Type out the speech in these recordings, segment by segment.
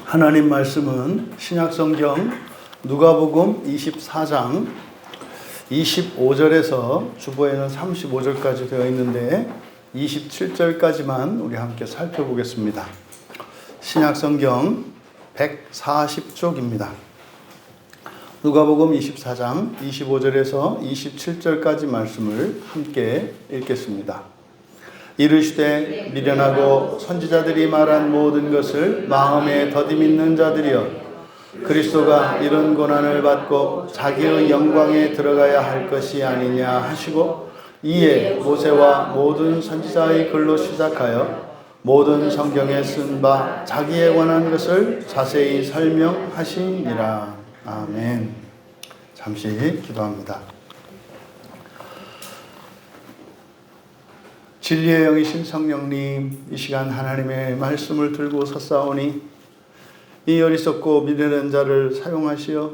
하나님 말씀은 신약성경 누가복음 24장 25절에서 주보에는 35절까지 되어 있는데 27절까지만 우리 함께 살펴보겠습니다. 신약성경 140쪽입니다. 누가복음 24장 25절에서 27절까지 말씀을 함께 읽겠습니다. 이르시되 미련하고 선지자들이 말한 모든 것을 마음에 더디 믿는 자들이여, 그리스도가 이런 고난을 받고 자기의 영광에 들어가야 할 것이 아니냐 하시고, 이에 모세와 모든 선지자의 글로 시작하여 모든 성경에 쓴 바 자기에 관한 것을 자세히 설명하시니라. 아멘. 잠시 기도합니다. 진리의 영이신 성령님, 이 시간 하나님의 말씀을 들고 섰사오니 이 어리석고 미련한 자를 사용하시어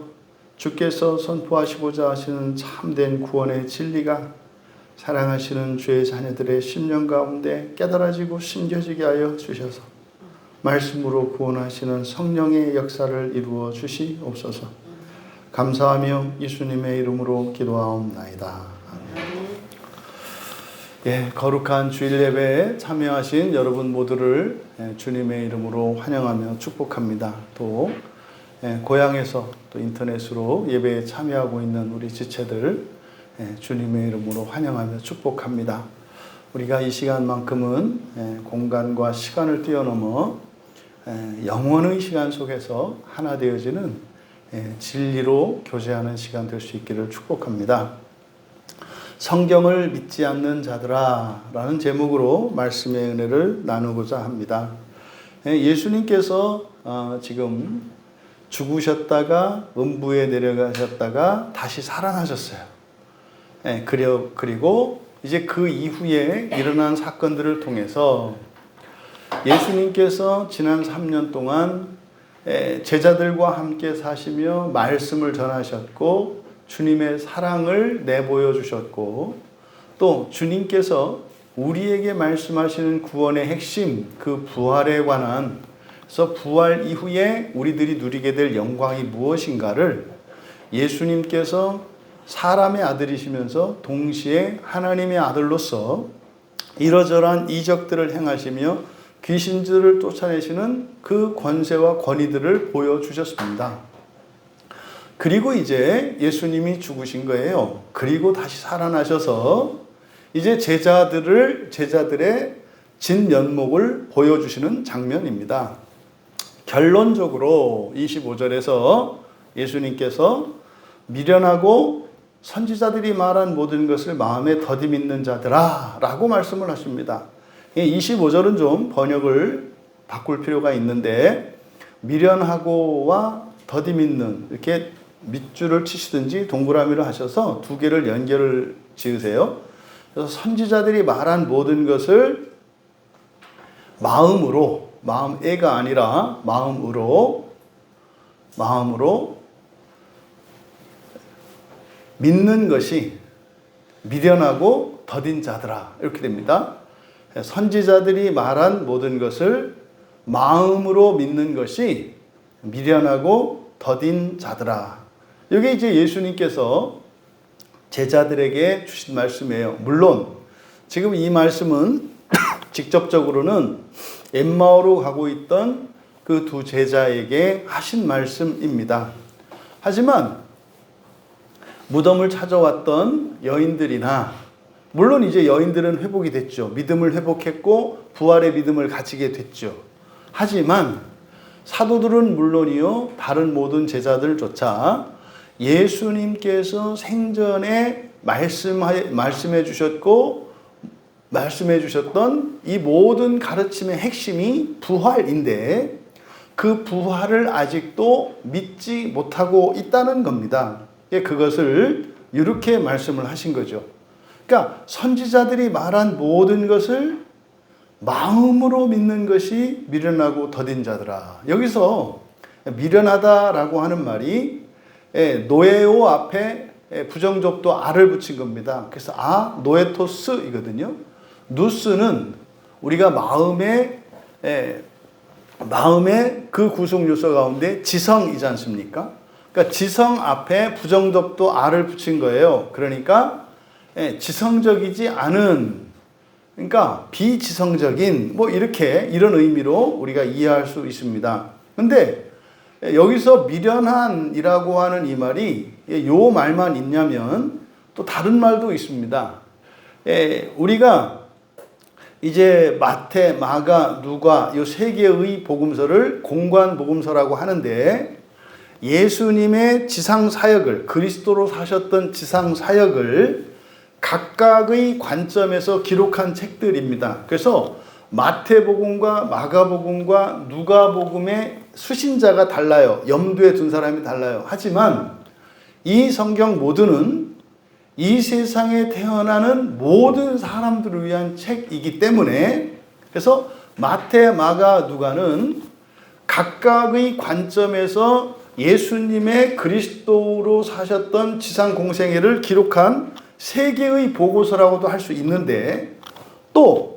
주께서 선포하시고자 하시는 참된 구원의 진리가 사랑하시는 주의 자녀들의 심령 가운데 깨달아지고 심겨지게 하여 주셔서 말씀으로 구원하시는 성령의 역사를 이루어 주시옵소서. 감사하며 예수님의 이름으로 기도하옵나이다. 거룩한 주일 예배에 참여하신 여러분 모두를 주님의 이름으로 환영하며 축복합니다. 또 고향에서 또 인터넷으로 예배에 참여하고 있는 우리 지체들 주님의 이름으로 환영하며 축복합니다. 우리가 이 시간만큼은 공간과 시간을 뛰어넘어 영원의 시간 속에서 하나 되어지는 진리로 교제하는 시간 될 수 있기를 축복합니다. 성경을 믿지 않는 자들아 라는 제목으로 말씀의 은혜를 나누고자 합니다. 예수님께서 지금 죽으셨다가 음부에 내려가셨다가 다시 살아나셨어요. 그리고 이제 그 이후에 일어난 사건들을 통해서 예수님께서 지난 3년 동안 제자들과 함께 사시며 말씀을 전하셨고 주님의 사랑을 내보여 주셨고, 또 주님께서 우리에게 말씀하시는 구원의 핵심, 그 부활에 관한, 그래서 부활 이후에 우리들이 누리게 될 영광이 무엇인가를 예수님께서 사람의 아들이시면서 동시에 하나님의 아들로서 이러저러한 이적들을 행하시며 귀신들을 쫓아내시는 그 권세와 권위들을 보여주셨습니다. 그리고 이제 예수님이 죽으신 거예요. 그리고 다시 살아나셔서 이제 제자들의 진면목을 보여주시는 장면입니다. 결론적으로 25절에서 예수님께서 미련하고 선지자들이 말한 모든 것을 마음에 더디 믿는 자들아 라고 말씀을 하십니다. 25절은 좀 번역을 바꿀 필요가 있는데, 미련하고와 더디 믿는, 이렇게 밑줄을 치시든지 동그라미를 하셔서 두 개를 연결을 지으세요. 그래서 선지자들이 말한 모든 것을 마음으로, 마음애가 아니라 마음으로 믿는 것이 미련하고 더딘 자들아, 이렇게 됩니다. 선지자들이 말한 모든 것을 마음으로 믿는 것이 미련하고 더딘 자들아. 이게 이제 예수님께서 제자들에게 주신 말씀이에요. 물론 지금 이 말씀은 직접적으로는 엠마오로 가고 있던 그 두 제자에게 하신 말씀입니다. 하지만 무덤을 찾아왔던 여인들이나, 물론 이제 여인들은 회복이 됐죠. 믿음을 회복했고 부활의 믿음을 가지게 됐죠. 하지만 사도들은 물론이요, 다른 모든 제자들조차 예수님께서 생전에 말씀해 주셨던 이 모든 가르침의 핵심이 부활인데, 그 부활을 아직도 믿지 못하고 있다는 겁니다. 그것을 이렇게 말씀을 하신 거죠. 그러니까 선지자들이 말한 모든 것을 마음으로 믿는 것이 미련하고 더딘 자들아. 여기서 미련하다라고 하는 말이 노에오 앞에 부정접도 아를 붙인 겁니다. 그래서 노에토스이거든요. 누스는 우리가 마음에 마음의 그 구성 요소 가운데 지성이지 않습니까? 그러니까 지성 앞에 부정접도 아를 붙인 거예요. 그러니까 지성적이지 않은, 그러니까 비지성적인 이렇게 이런 의미로 우리가 이해할 수 있습니다. 근데 여기서 미련한이라고 하는 이 말이 요 말만 있냐면 또 다른 말도 있습니다. 우리가 이제 마태, 마가, 누가 이 세 개의 복음서를 공관 복음서라고 하는데 예수님의 지상 사역을, 그리스도로 사셨던 지상 사역을 각각의 관점에서 기록한 책들입니다. 그래서 마태복음과 마가복음과 누가복음의 수신자가 달라요. 염두에 둔 사람이 달라요. 하지만 이 성경 모두는 이 세상에 태어나는 모든 사람들을 위한 책이기 때문에, 그래서 마태, 마가, 누가는 각각의 관점에서 예수님의 그리스도로 사셨던 지상 공생애를 기록한 세 개의 보고서라고도 할 수 있는데, 또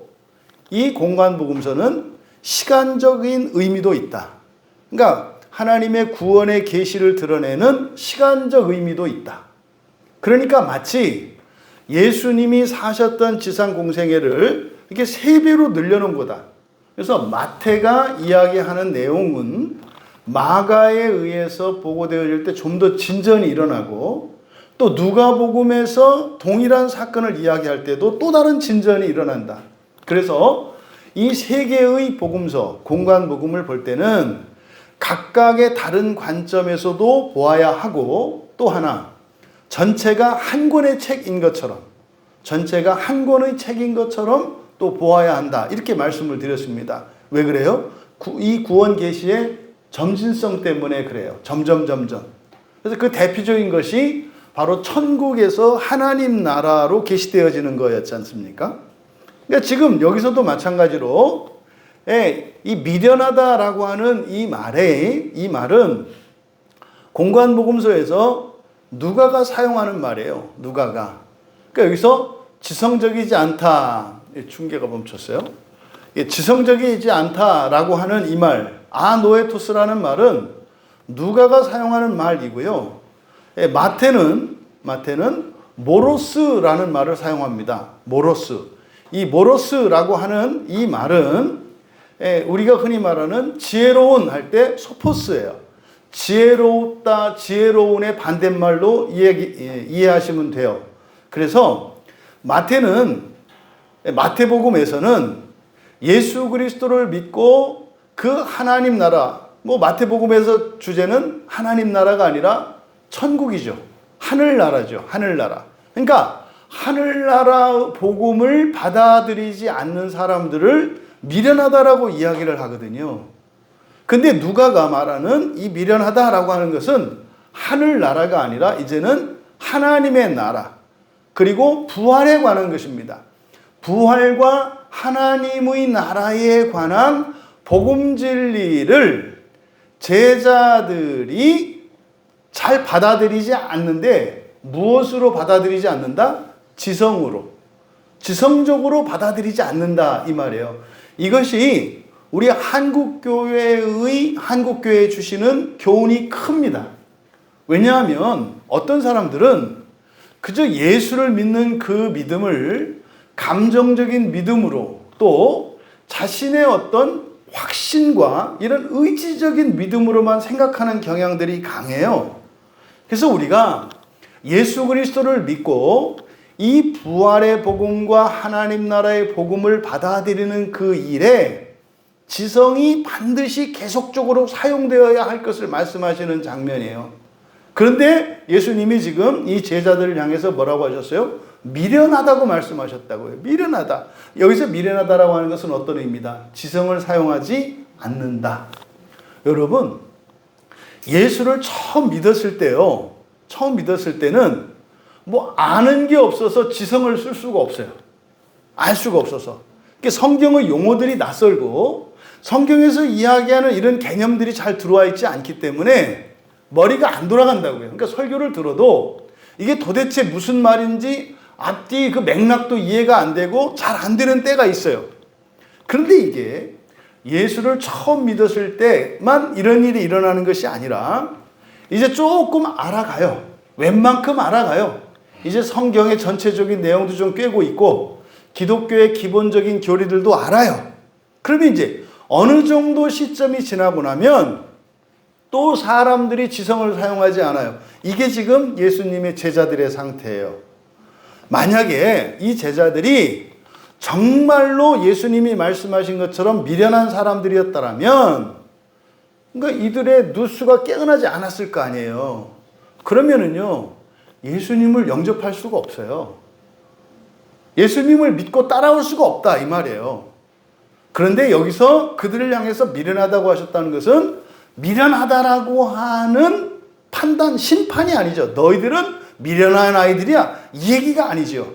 이 공관복음서는 시간적인 의미도 있다. 그러니까 하나님의 구원의 계시를 드러내는 시간적 의미도 있다. 그러니까 마치 예수님이 사셨던 지상 공생애를 이렇게 3배로 늘려놓은 거다. 그래서 마태가 이야기하는 내용은 마가에 의해서 보고되어질 때 좀 더 진전이 일어나고, 또 누가복음에서 동일한 사건을 이야기할 때도 또 다른 진전이 일어난다. 그래서 이 3개의 복음서, 공관복음을 볼 때는 각각의 다른 관점에서도 보아야 하고, 또 하나 전체가 한 권의 책인 것처럼, 전체가 한 권의 책인 것처럼 또 보아야 한다. 이렇게 말씀을 드렸습니다. 왜 그래요? 이 구원 계시의 점진성 때문에 그래요. 점점. 그래서 그 대표적인 것이 바로 천국에서 하나님 나라로 계시되어지는 거였지 않습니까? 그러니까 지금 여기서도 마찬가지로 이 미련하다라고 하는 이 말은 공관복음서에서 누가가 사용하는 말이에요. 누가가. 그러니까 여기서 지성적이지 않다. 중계가 멈췄어요. 지성적이지 않다라고 하는 이 말, 아노에토스라는 말은 누가가 사용하는 말이고요. 마태는 모로스라는 말을 사용합니다. 모로스. 이 모로스라고 하는 이 말은 우리가 흔히 말하는 지혜로운 할 때 소포스예요. 지혜롭다, 지혜로운의 반대말로 이해하시면 돼요. 그래서 마태복음에서는 예수 그리스도를 믿고 그 하나님 나라, 마태복음에서 주제는 하나님 나라가 아니라 천국이죠. 하늘나라죠. 하늘나라. 그러니까 하늘나라 복음을 받아들이지 않는 사람들을 미련하다라고 이야기를 하거든요. 근데 누가가 말하는 이 미련하다라고 하는 것은 하늘나라가 아니라 이제는 하나님의 나라, 그리고 부활에 관한 것입니다. 부활과 하나님의 나라에 관한 복음 진리를 제자들이 잘 받아들이지 않는데, 무엇으로 받아들이지 않는다? 지성적으로 받아들이지 않는다 이 말이에요. 이것이 우리 한국교회에 주시는 교훈이 큽니다. 왜냐하면 어떤 사람들은 그저 예수를 믿는 그 믿음을 감정적인 믿음으로, 또 자신의 어떤 확신과 이런 의지적인 믿음으로만 생각하는 경향들이 강해요. 그래서 우리가 예수 그리스도를 믿고 이 부활의 복음과 하나님 나라의 복음을 받아들이는 그 일에 지성이 반드시 계속적으로 사용되어야 할 것을 말씀하시는 장면이에요. 그런데 예수님이 지금 이 제자들을 향해서 뭐라고 하셨어요? 미련하다고 말씀하셨다고요. 미련하다. 여기서 미련하다라고 하는 것은 어떤 의미다? 지성을 사용하지 않는다. 여러분, 예수를 처음 믿었을 때는 아는 게 없어서 지성을 쓸 수가 없어요. 알 수가 없어서. 성경의 용어들이 낯설고 성경에서 이야기하는 이런 개념들이 잘 들어와 있지 않기 때문에 머리가 안 돌아간다고요. 그러니까 설교를 들어도 이게 도대체 무슨 말인지 앞뒤 그 맥락도 이해가 안 되고 잘 안 되는 때가 있어요. 그런데 이게 예수를 처음 믿었을 때만 이런 일이 일어나는 것이 아니라 이제 조금 알아가요. 웬만큼 알아가요. 이제 성경의 전체적인 내용도 좀 꿰고 있고 기독교의 기본적인 교리들도 알아요. 그러면 이제 어느 정도 시점이 지나고 나면 또 사람들이 지성을 사용하지 않아요. 이게 지금 예수님의 제자들의 상태예요. 만약에 이 제자들이 정말로 예수님이 말씀하신 것처럼 미련한 사람들이었다면 그러니까 이들의 누수가 깨어나지 않았을 거 아니에요. 그러면은요, 예수님을 영접할 수가 없어요. 예수님을 믿고 따라올 수가 없다 이 말이에요. 그런데 여기서 그들을 향해서 미련하다고 하셨다는 것은 미련하다라고 하는 판단, 심판이 아니죠. 너희들은 미련한 아이들이야. 이 얘기가 아니죠.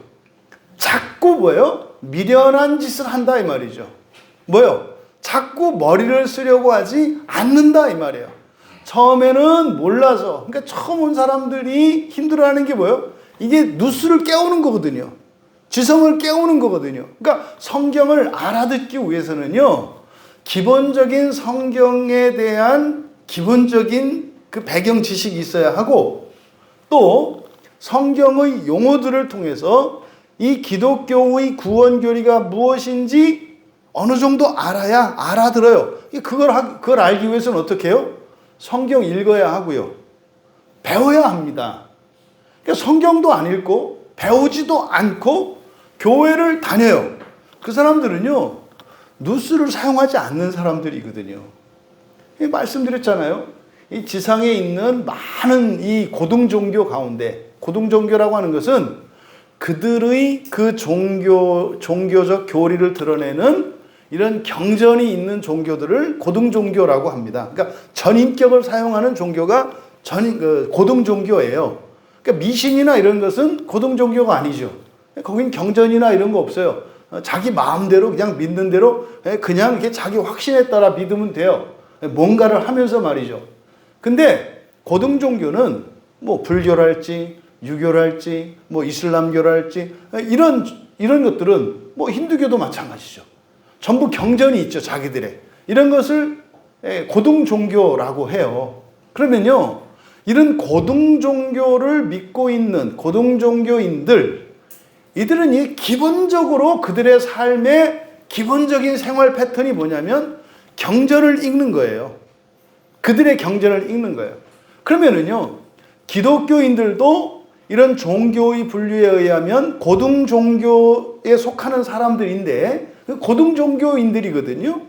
자꾸 뭐예요? 미련한 짓을 한다 이 말이죠. 뭐요? 자꾸 머리를 쓰려고 하지 않는다 이 말이에요. 처음에는 몰라서, 그러니까 처음 온 사람들이 힘들어하는 게 뭐예요? 이게 누수를 깨우는 거거든요. 지성을 깨우는 거거든요. 그러니까 성경을 알아듣기 위해서는요, 기본적인 성경에 대한 기본적인 그 배경 지식이 있어야 하고 또 성경의 용어들을 통해서 이 기독교의 구원 교리가 무엇인지 어느 정도 알아야 알아들어요. 그걸 알기 위해서는 어떻게 해요? 성경 읽어야 하고요. 배워야 합니다. 그러니까 성경도 안 읽고 배우지도 않고 교회를 다녀요. 그 사람들은요, 누수를 사용하지 않는 사람들이거든요. 말씀드렸잖아요. 이 지상에 있는 많은 이 고등종교 가운데, 고등종교라고 하는 것은 그들의 그 종교적 교리를 드러내는 이런 경전이 있는 종교들을 고등종교라고 합니다. 그러니까 전인격을 사용하는 종교가 고등종교예요. 그러니까 미신이나 이런 것은 고등종교가 아니죠. 거긴 경전이나 이런 거 없어요. 자기 마음대로 그냥 믿는 대로 그냥 이렇게 자기 확신에 따라 믿으면 돼요. 뭔가를 하면서 말이죠. 근데 고등종교는 뭐 불교랄지 유교랄지 뭐 이슬람교랄지 이런 것들은 뭐 힌두교도 마찬가지죠. 전부 경전이 있죠, 자기들의. 이런 것을 고등종교라고 해요. 그러면요, 이런 고등종교를 믿고 있는 고등종교인들, 이들은 이 기본적으로 그들의 삶의 기본적인 생활 패턴이 뭐냐면 경전을 읽는 거예요. 그들의 경전을 읽는 거예요. 그러면은요, 기독교인들도 이런 종교의 분류에 의하면 고등종교에 속하는 사람들인데 고등종교인들이거든요.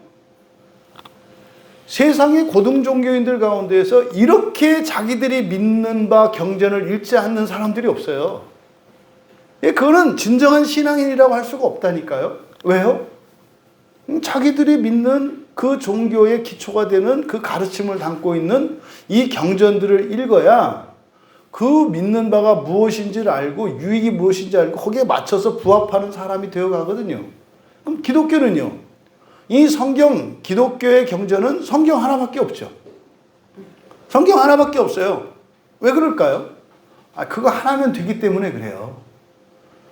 세상의 고등종교인들 가운데에서 이렇게 자기들이 믿는 바 경전을 읽지 않는 사람들이 없어요. 그거는 진정한 신앙인이라고 할 수가 없다니까요. 왜요? 자기들이 믿는 그 종교의 기초가 되는 그 가르침을 담고 있는 이 경전들을 읽어야 그 믿는 바가 무엇인지를 알고 유익이 무엇인지 알고 거기에 맞춰서 부합하는 사람이 되어 가거든요. 그럼 기독교는요, 이 성경, 기독교의 경전은 성경 하나밖에 없죠. 성경 하나밖에 없어요. 왜 그럴까요? 그거 하나면 되기 때문에 그래요.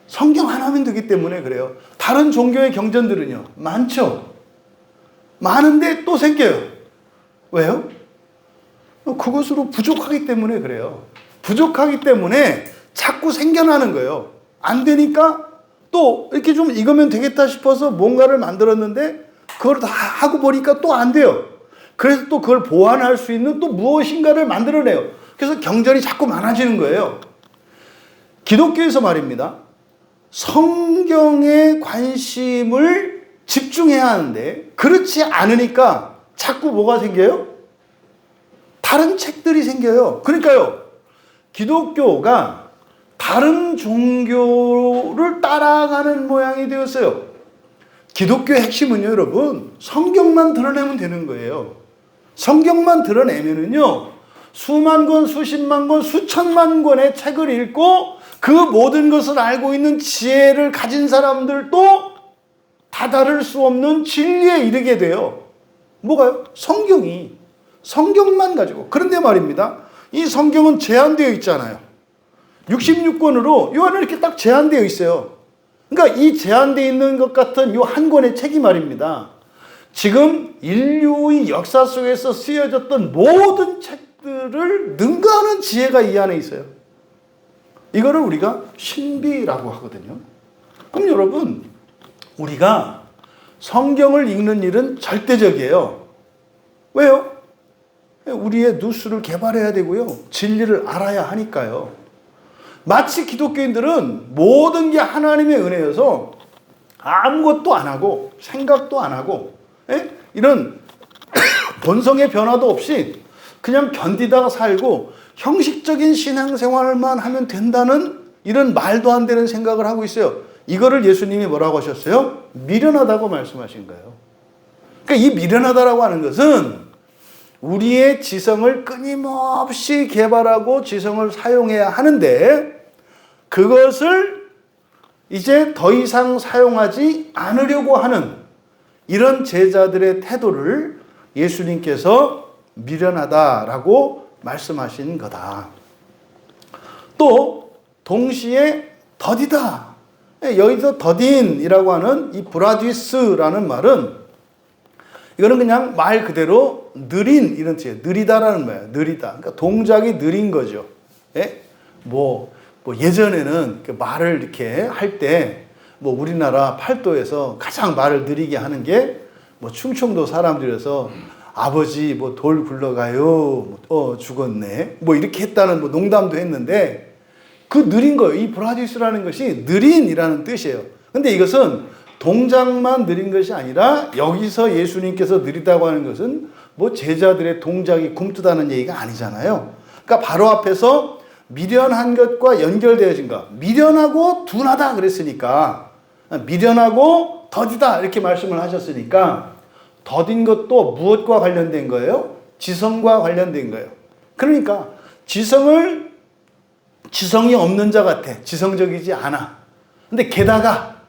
성경 하나면 되기 때문에 그래요. 다른 종교의 경전들은요, 많죠. 많은데 또 생겨요. 왜요? 그것으로 부족하기 때문에 그래요. 부족하기 때문에 자꾸 생겨나는 거예요. 안 되니까 또 이렇게 좀 읽으면 되겠다 싶어서 뭔가를 만들었는데 그걸 다 하고 보니까 또 안 돼요. 그래서 또 그걸 보완할 수 있는 또 무엇인가를 만들어내요. 그래서 경전이 자꾸 많아지는 거예요. 기독교에서 말입니다, 성경에 관심을 집중해야 하는데 그렇지 않으니까 자꾸 뭐가 생겨요? 다른 책들이 생겨요. 그러니까요, 기독교가 다른 종교를 따라가는 모양이 되었어요. 기독교의 핵심은요, 여러분, 성경만 드러내면 되는 거예요. 성경만 드러내면은요, 수만 권, 수십만 권, 수천만 권의 책을 읽고 그 모든 것을 알고 있는 지혜를 가진 사람들도 다다를 수 없는 진리에 이르게 돼요. 뭐가요? 성경이. 성경만 가지고. 그런데 말입니다, 이 성경은 제한되어 있잖아요. 66권으로 요 안에 이렇게 딱 제한되어 있어요. 그러니까 이 제한되어 있는 것 같은 요 한 권의 책이 말입니다, 지금 인류의 역사 속에서 쓰여졌던 모든 책들을 능가하는 지혜가 이 안에 있어요. 이거를 우리가 신비라고 하거든요. 그럼 여러분, 우리가 성경을 읽는 일은 절대적이에요. 왜요? 우리의 누수를 개발해야 되고요. 진리를 알아야 하니까요. 마치 기독교인들은 모든 게 하나님의 은혜여서 아무것도 안 하고 생각도 안 하고 이런 본성의 변화도 없이 그냥 견디다가 살고 형식적인 신앙생활만 하면 된다는 이런 말도 안 되는 생각을 하고 있어요. 이거를 예수님이 뭐라고 하셨어요? 미련하다고 말씀하신 거예요. 그러니까 이 미련하다라고 하는 것은 우리의 지성을 끊임없이 개발하고 지성을 사용해야 하는데 그것을 이제 더 이상 사용하지 않으려고 하는 이런 제자들의 태도를 예수님께서 미련하다라고 말씀하신 거다. 또 동시에 더디다. 여기서 더딘이라고 하는 이 브라디스라는 말은 이거는 그냥 말 그대로 느린 이런 뜻이에요. 느리다라는 말이에요. 느리다. 그러니까 동작이 느린 거죠. 예? 뭐 예전에는 말을 이렇게 할 때 뭐 우리나라 팔도에서 가장 말을 느리게 하는 게 뭐 충청도 사람들에서 아버지 뭐 돌 굴러가요. 죽었네. 뭐 이렇게 했다는 뭐 농담도 했는데 그 느린 거예요. 이 브라디스라는 것이 느린이라는 뜻이에요. 근데 이것은 동작만 느린 것이 아니라 여기서 예수님께서 느리다고 하는 것은 뭐 제자들의 동작이 굼뜨다는 얘기가 아니잖아요. 그러니까 바로 앞에서 미련한 것과 연결되어진 것. 미련하고 둔하다 그랬으니까 미련하고 더디다 이렇게 말씀을 하셨으니까 더딘 것도 무엇과 관련된 거예요? 지성과 관련된 거예요. 그러니까 지성이 없는 자 같아. 지성적이지 않아. 근데 게다가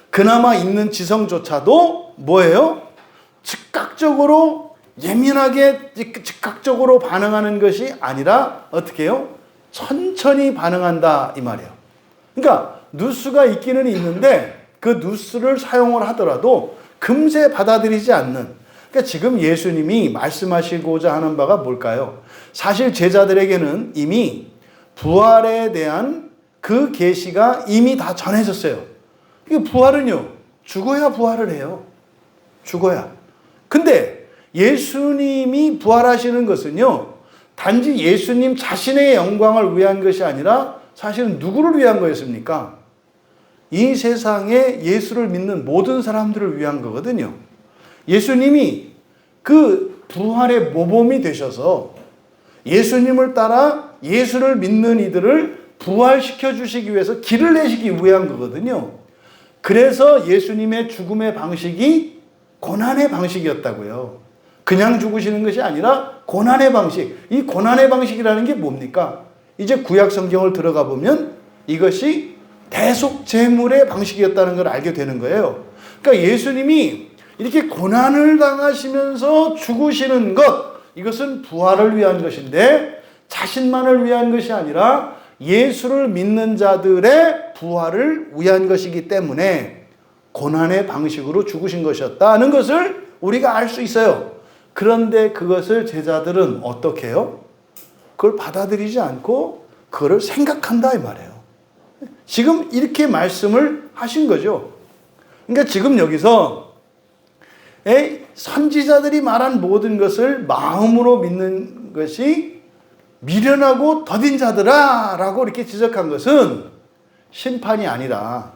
그나마 있는 지성조차도 뭐예요? 즉각적으로 예민하게 즉각적으로 반응하는 것이 아니라 어떻게 해요? 천천히 반응한다 이 말이에요. 그러니까 누수가 있기는 있는데 그 누수를 사용을 하더라도 금세 받아들이지 않는. 그러니까 지금 예수님이 말씀하시고자 하는 바가 뭘까요? 사실 제자들에게는 이미 부활에 대한 그 계시가 이미 다 전해졌어요. 이 부활은요, 죽어야 부활을 해요. 죽어야. 근데 예수님이 부활하시는 것은요, 단지 예수님 자신의 영광을 위한 것이 아니라 사실은 누구를 위한 거였습니까? 이 세상에 예수를 믿는 모든 사람들을 위한 거거든요. 예수님이 그 부활의 모범이 되셔서 예수님을 따라 예수를 믿는 이들을 부활시켜 주시기 위해서 길을 내시기 위한 거거든요. 그래서 예수님의 죽음의 방식이 고난의 방식이었다고요. 그냥 죽으시는 것이 아니라 고난의 방식. 이 고난의 방식이라는 게 뭡니까? 이제 구약 성경을 들어가 보면 이것이 대속제물의 방식이었다는 걸 알게 되는 거예요. 그러니까 예수님이 이렇게 고난을 당하시면서 죽으시는 것, 이것은 부활을 위한 것인데 자신만을 위한 것이 아니라 예수를 믿는 자들의 부활을 위한 것이기 때문에 고난의 방식으로 죽으신 것이었다는 것을 우리가 알 수 있어요. 그런데 그것을 제자들은 어떻게 해요? 그걸 받아들이지 않고 그거를 생각한다 이 말이에요. 지금 이렇게 말씀을 하신 거죠. 그러니까 지금 여기서 선지자들이 말한 모든 것을 마음으로 믿는 것이 미련하고 더딘 자들아 라고 이렇게 지적한 것은 심판이 아니라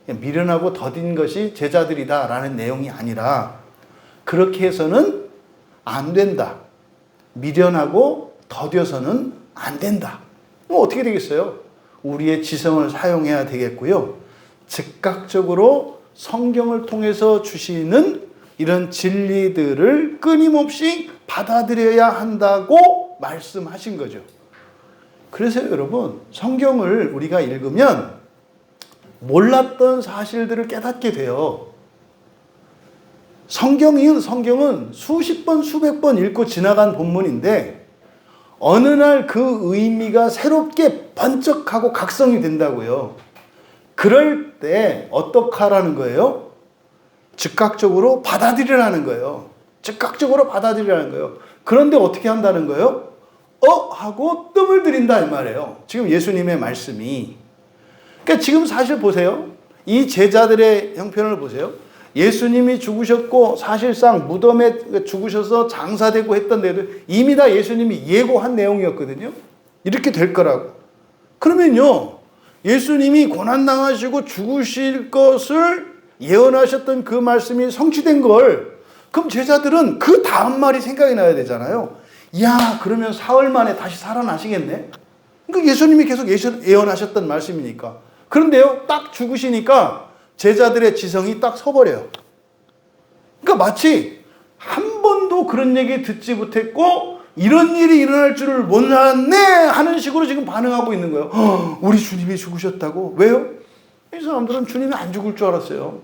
미련하고 더딘 것이 제자들이다 라는 내용이 아니라 그렇게 해서는 안 된다. 미련하고 더뎌서는 안 된다. 그럼 어떻게 되겠어요? 우리의 지성을 사용해야 되겠고요. 즉각적으로 성경을 통해서 주시는 이런 진리들을 끊임없이 받아들여야 한다고 말씀하신 거죠. 그래서 여러분, 성경을 우리가 읽으면 몰랐던 사실들을 깨닫게 돼요. 성경은 수십 번, 수백 번 읽고 지나간 본문인데 어느 날 그 의미가 새롭게 번쩍하고 각성이 된다고요. 그럴 때 어떡하라는 거예요? 즉각적으로 받아들이라는 거예요. 즉각적으로 받아들이라는 거예요. 그런데 어떻게 한다는 거예요? 하고 뜸을 들인다 이 말이에요. 지금 예수님의 말씀이. 그러니까 지금 사실 보세요. 이 제자들의 형편을 보세요. 예수님이 죽으셨고 사실상 무덤에 죽으셔서 장사되고 했던 데들 이미 다 예수님이 예고한 내용이었거든요. 이렇게 될 거라고. 그러면요. 예수님이 고난당하시고 죽으실 것을 예언하셨던 그 말씀이 성취된 걸 그럼 제자들은 그 다음 말이 생각이 나야 되잖아요. 야, 그러면 사흘 만에 다시 살아나시겠네? 그러니까 예수님이 계속 예언하셨던 말씀이니까. 그런데요, 딱 죽으시니까 제자들의 지성이 딱 서버려요. 그러니까 마치 한 번도 그런 얘기 듣지 못했고 이런 일이 일어날 줄을 몰랐네 하는 식으로 지금 반응하고 있는 거예요. 우리 주님이 죽으셨다고? 왜요? 이 사람들은 주님이 안 죽을 줄 알았어요.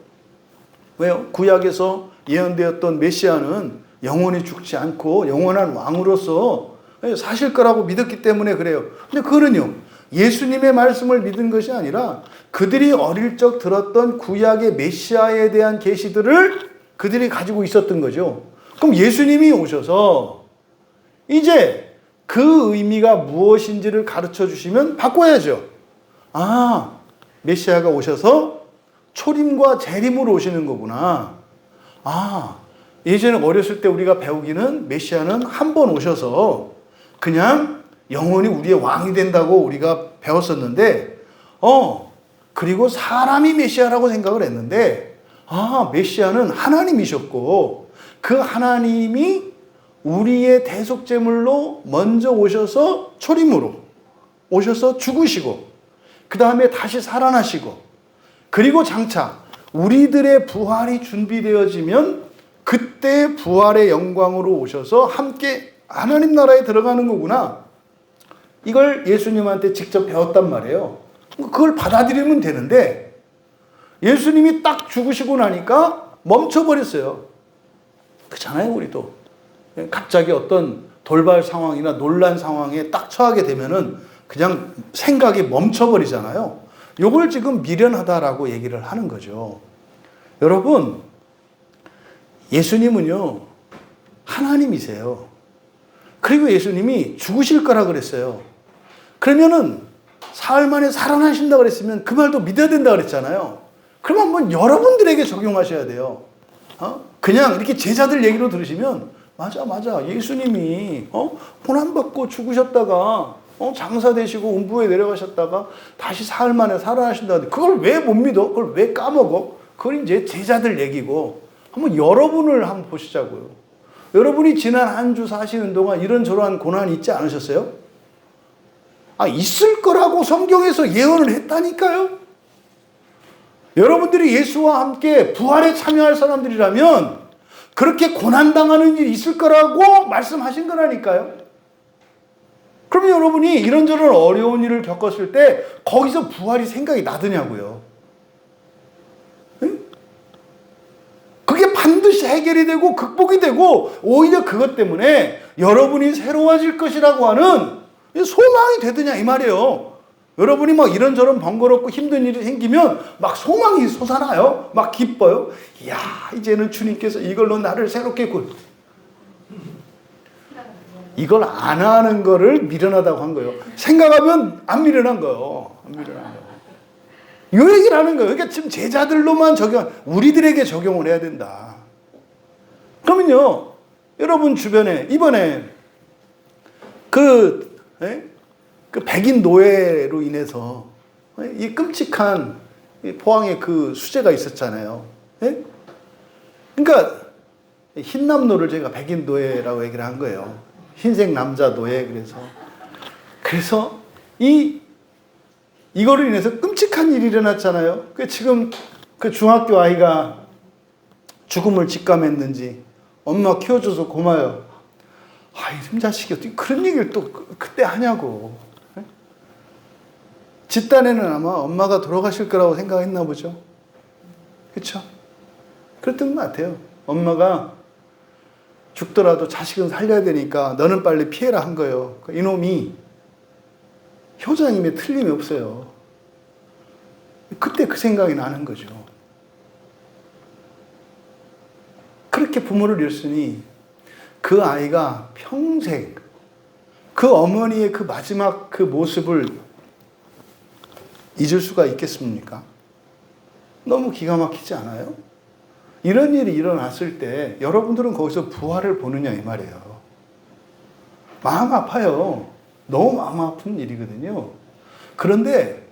왜요? 구약에서 예언되었던 메시아는 영원히 죽지 않고 영원한 왕으로서 사실 거라고 믿었기 때문에 그래요. 근데 그거는요, 예수님의 말씀을 믿은 것이 아니라 그들이 어릴 적 들었던 구약의 메시아에 대한 계시들을 그들이 가지고 있었던 거죠. 그럼 예수님이 오셔서 이제 그 의미가 무엇인지를 가르쳐 주시면 바꿔야죠. 아, 메시아가 오셔서 초림과 재림으로 오시는 거구나. 아, 예전에 어렸을 때 우리가 배우기는 메시아는 한 번 오셔서 그냥 영원히 우리의 왕이 된다고 우리가 배웠었는데, 그리고 사람이 메시아라고 생각을 했는데, 메시아는 하나님이셨고, 그 하나님이 우리의 대속제물로 먼저 오셔서 초림으로 오셔서 죽으시고, 그 다음에 다시 살아나시고, 그리고 장차 우리들의 부활이 준비되어지면 그때 부활의 영광으로 오셔서 함께 하나님 나라에 들어가는 거구나. 이걸 예수님한테 직접 배웠단 말이에요. 그걸 받아들이면 되는데 예수님이 딱 죽으시고 나니까 멈춰버렸어요. 그렇잖아요, 우리도. 갑자기 어떤 돌발 상황이나 논란 상황에 딱 처하게 되면은 그냥 생각이 멈춰버리잖아요. 요걸 지금 미련하다라고 얘기를 하는 거죠. 여러분, 예수님은요, 하나님이세요. 그리고 예수님이 죽으실 거라 그랬어요. 그러면은 사흘 만에 살아나신다 그랬으면 그 말도 믿어야 된다 그랬잖아요. 그러면 한번 여러분들에게 적용하셔야 돼요. 그냥 이렇게 제자들 얘기로 들으시면 맞아. 예수님이 고난받고 죽으셨다가 장사 되시고 음부에 내려가셨다가 다시 사흘 만에 살아나신다. 그걸 왜 못 믿어? 그걸 왜 까먹어? 그건 이제 제자들 얘기고 한번 여러분을 한번 보시자고요. 여러분이 지난 한 주 사시는 동안 이런저런 고난이 있지 않으셨어요? 있을 거라고 성경에서 예언을 했다니까요. 여러분들이 예수와 함께 부활에 참여할 사람들이라면 그렇게 고난당하는 일이 있을 거라고 말씀하신 거라니까요. 그러면 여러분이 이런저런 어려운 일을 겪었을 때 거기서 부활이 생각이 나더냐고요. 응? 그게 반드시 해결이 되고 극복이 되고 오히려 그것 때문에 여러분이 새로워질 것이라고 하는 소망이 되더냐 이 말이에요. 여러분이 막 이런저런 번거롭고 힘든 일이 생기면 막 소망이 솟아나요. 막 기뻐요. 이야, 이제는 주님께서 이걸로 나를 새롭게 이걸 안 하는 거를 미련하다고 한 거예요. 생각하면 안 미련한 거예요. 안 미련한 거예요. 이 얘기를 하는 거예요. 그러니까 지금 제자들로만 우리들에게 적용을 해야 된다. 그러면요, 여러분 주변에 이번에 그 백인 노예로 인해서 이 끔찍한 포항에 그 수재가 있었잖아요. 그러니까 흰남노를 제가 백인 노예라고 얘기를 한 거예요. 흰색 남자 노예. 그래서 이거로 인해서 끔찍한 일이 일어났잖아요. 지금 그 중학교 아이가 죽음을 직감했는지 엄마 키워줘서 고마워요. 이런 자식이 어떻게 그런 얘기를 또 그때 하냐고. 집단에는 아마 엄마가 돌아가실 거라고 생각했나 보죠. 그렇죠? 그랬던 것 같아요. 엄마가 죽더라도 자식은 살려야 되니까 너는 빨리 피해라 한 거예요. 이놈이 효자님의 틀림이 없어요. 그때 그 생각이 나는 거죠. 부모를 잃었으니 그 아이가 평생 그 어머니의 그 마지막 그 모습을 잊을 수가 있겠습니까? 너무 기가 막히지 않아요? 이런 일이 일어났을 때 여러분들은 거기서 부활을 보느냐 이 말이에요. 마음 아파요. 너무 마음 아픈 일이거든요. 그런데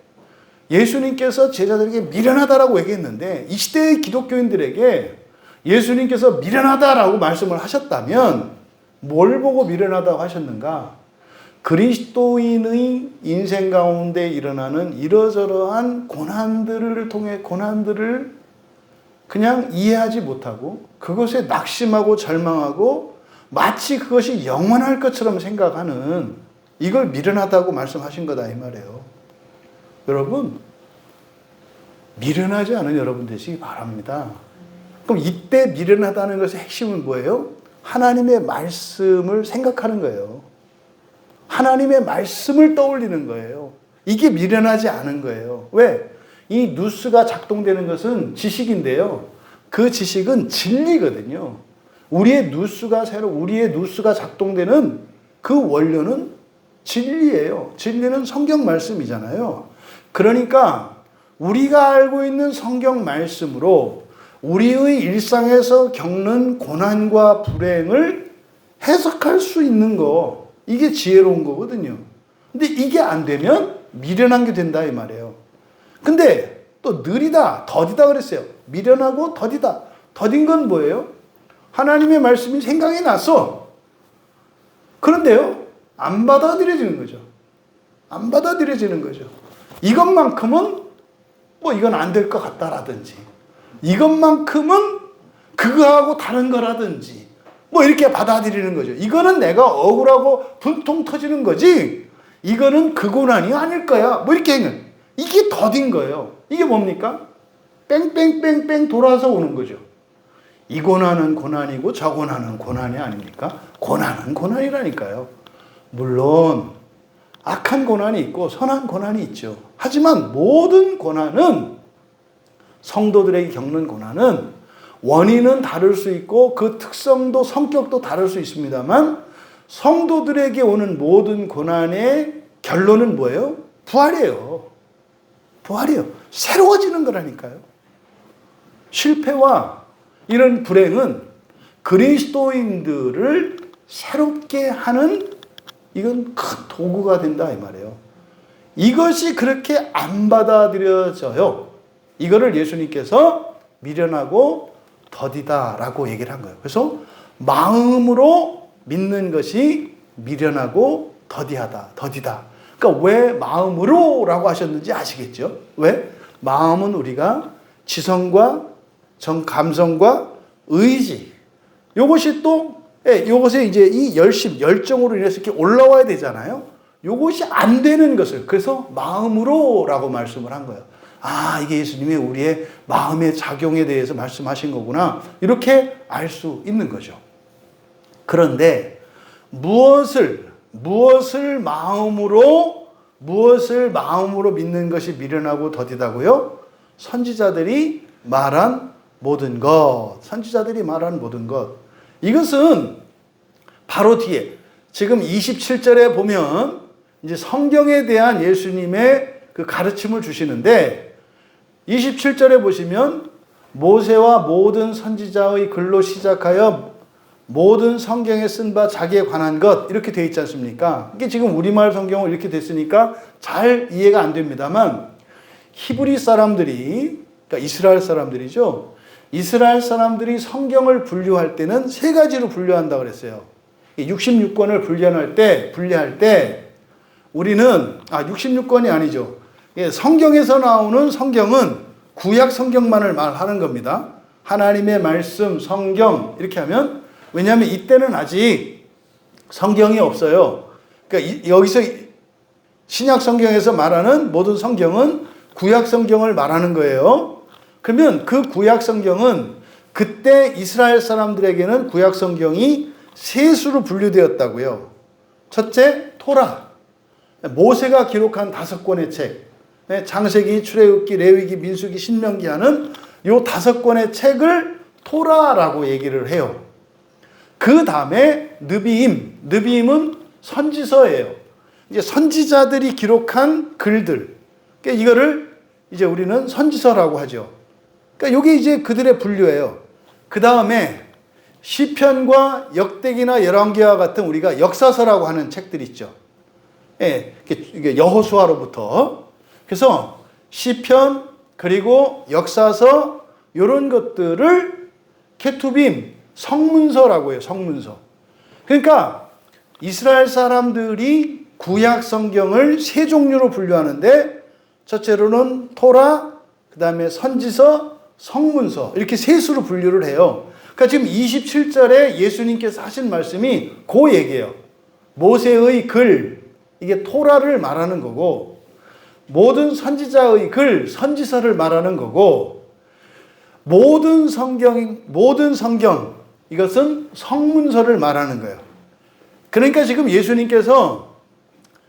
예수님께서 제자들에게 미련하다라고 얘기했는데 이 시대의 기독교인들에게 예수님께서 미련하다라고 말씀을 하셨다면 뭘 보고 미련하다고 하셨는가? 그리스도인의 인생 가운데 일어나는 이러저러한 고난들을 통해 고난들을 그냥 이해하지 못하고 그것에 낙심하고 절망하고 마치 그것이 영원할 것처럼 생각하는 이걸 미련하다고 말씀하신 거다 이 말이에요. 여러분, 미련하지 않은 여러분 되시기 바랍니다. 그럼 이때 미련하다는 것의 핵심은 뭐예요? 하나님의 말씀을 생각하는 거예요. 하나님의 말씀을 떠올리는 거예요. 이게 미련하지 않은 거예요. 왜? 이 누스가 작동되는 것은 지식인데요. 그 지식은 진리거든요. 우리의 누스가 작동되는 그 원료는 진리예요. 진리는 성경 말씀이잖아요. 그러니까 우리가 알고 있는 성경 말씀으로 우리의 일상에서 겪는 고난과 불행을 해석할 수 있는 거, 이게 지혜로운 거거든요. 근데 이게 안 되면 미련한 게 된다 이 말이에요. 근데 또 느리다, 더디다 그랬어요. 미련하고 더디다. 더딘 건 뭐예요? 하나님의 말씀이 생각이 났어. 그런데요, 안 받아들여지는 거죠. 안 받아들여지는 거죠. 이것만큼은 이건 안 될 것 같다라든지, 이것만큼은 그거하고 다른 거라든지, 이렇게 받아들이는 거죠. 이거는 내가 억울하고 분통 터지는 거지, 이거는 그 고난이 아닐 거야. 이렇게 하는. 이게 더딘 거예요. 이게 뭡니까? 뺑뺑뺑뺑 돌아서 오는 거죠. 이 고난은 고난이고 저 고난은 고난이 아닙니까? 고난은 고난이라니까요. 물론 악한 고난이 있고 선한 고난이 있죠. 하지만 모든 고난은, 성도들에게 겪는 고난은 원인은 다를 수 있고 그 특성도 성격도 다를 수 있습니다만 성도들에게 오는 모든 고난의 결론은 뭐예요? 부활이에요. 부활이에요. 새로워지는 거라니까요. 실패와 이런 불행은 그리스도인들을 새롭게 하는, 이건 큰 도구가 된다 이 말이에요. 이것이 그렇게 안 받아들여져요. 이거를 예수님께서 미련하고 더디다라고 얘기를 한 거예요. 그래서 마음으로 믿는 것이 미련하고 더디다. 그러니까 왜 마음으로라고 하셨는지 아시겠죠? 왜? 마음은 우리가 지성과 감성과 의지, 요것이 또 요것에 이제 이 열정으로 인해서 이렇게 올라와야 되잖아요. 요것이 안 되는 것을 그래서 마음으로라고 말씀을 한 거예요. 아, 이게 예수님이 우리의 마음의 작용에 대해서 말씀하신 거구나. 이렇게 알 수 있는 거죠. 그런데 무엇을 마음으로 믿는 것이 미련하고 더디다고요? 선지자들이 말한 모든 것. 이것은 바로 뒤에 지금 27절에 보면 이제 성경에 대한 예수님의 그 가르침을 주시는데 27절에 보시면 모세와 모든 선지자의 글로 시작하여 모든 성경에 쓴 바 자기에 관한 것, 이렇게 되어 있지 않습니까? 이게 지금 우리말 성경은 이렇게 됐으니까 잘 이해가 안 됩니다만 히브리 사람들이, 그러니까 이스라엘 사람들이죠. 이스라엘 사람들이 성경을 분류할 때는 세 가지로 분류한다고 그랬어요. 66권을 분류할 때 우리는 66권이 아니죠. 성경에서 나오는 성경은 구약 성경만을 말하는 겁니다. 하나님의 말씀, 성경 이렇게 하면, 왜냐하면 이때는 아직 성경이 없어요. 그러니까 여기서 신약 성경에서 말하는 모든 성경은 구약 성경을 말하는 거예요. 그러면 그 구약 성경은 그때 이스라엘 사람들에게는 구약 성경이 세 수로 분류되었다고요. 첫째, 토라. 모세가 기록한 5권의 책. 창세기, 출애굽기, 레위기, 민수기, 신명기 하는 요 5권의 책을 토라라고 얘기를 해요. 그 다음에 느비임은 선지서예요. 이제 선지자들이 기록한 글들. 그러니까 이거를 이제 우리는 선지서라고 하죠. 그러니까 이게 이제 그들의 분류예요. 그 다음에 시편과 역대기나 열왕기와 같은 우리가 역사서라고 하는 책들 있죠. 예, 이게 여호수아로부터. 그래서 시편 그리고 역사서 이런 것들을 케투빔 성문서라고 해요. 성문서. 그러니까 이스라엘 사람들이 구약 성경을 세 종류로 분류하는데 첫째로는 토라, 그 다음에 선지서, 성문서 이렇게 세 수로 분류를 해요. 그러니까 지금 27절에 예수님께서 하신 말씀이 그 얘기예요. 모세의 글, 이게 토라를 말하는 거고, 모든 선지자의 글, 선지서를 말하는 거고, 모든 성경, 이것은 성문서를 말하는 거예요. 그러니까 지금 예수님께서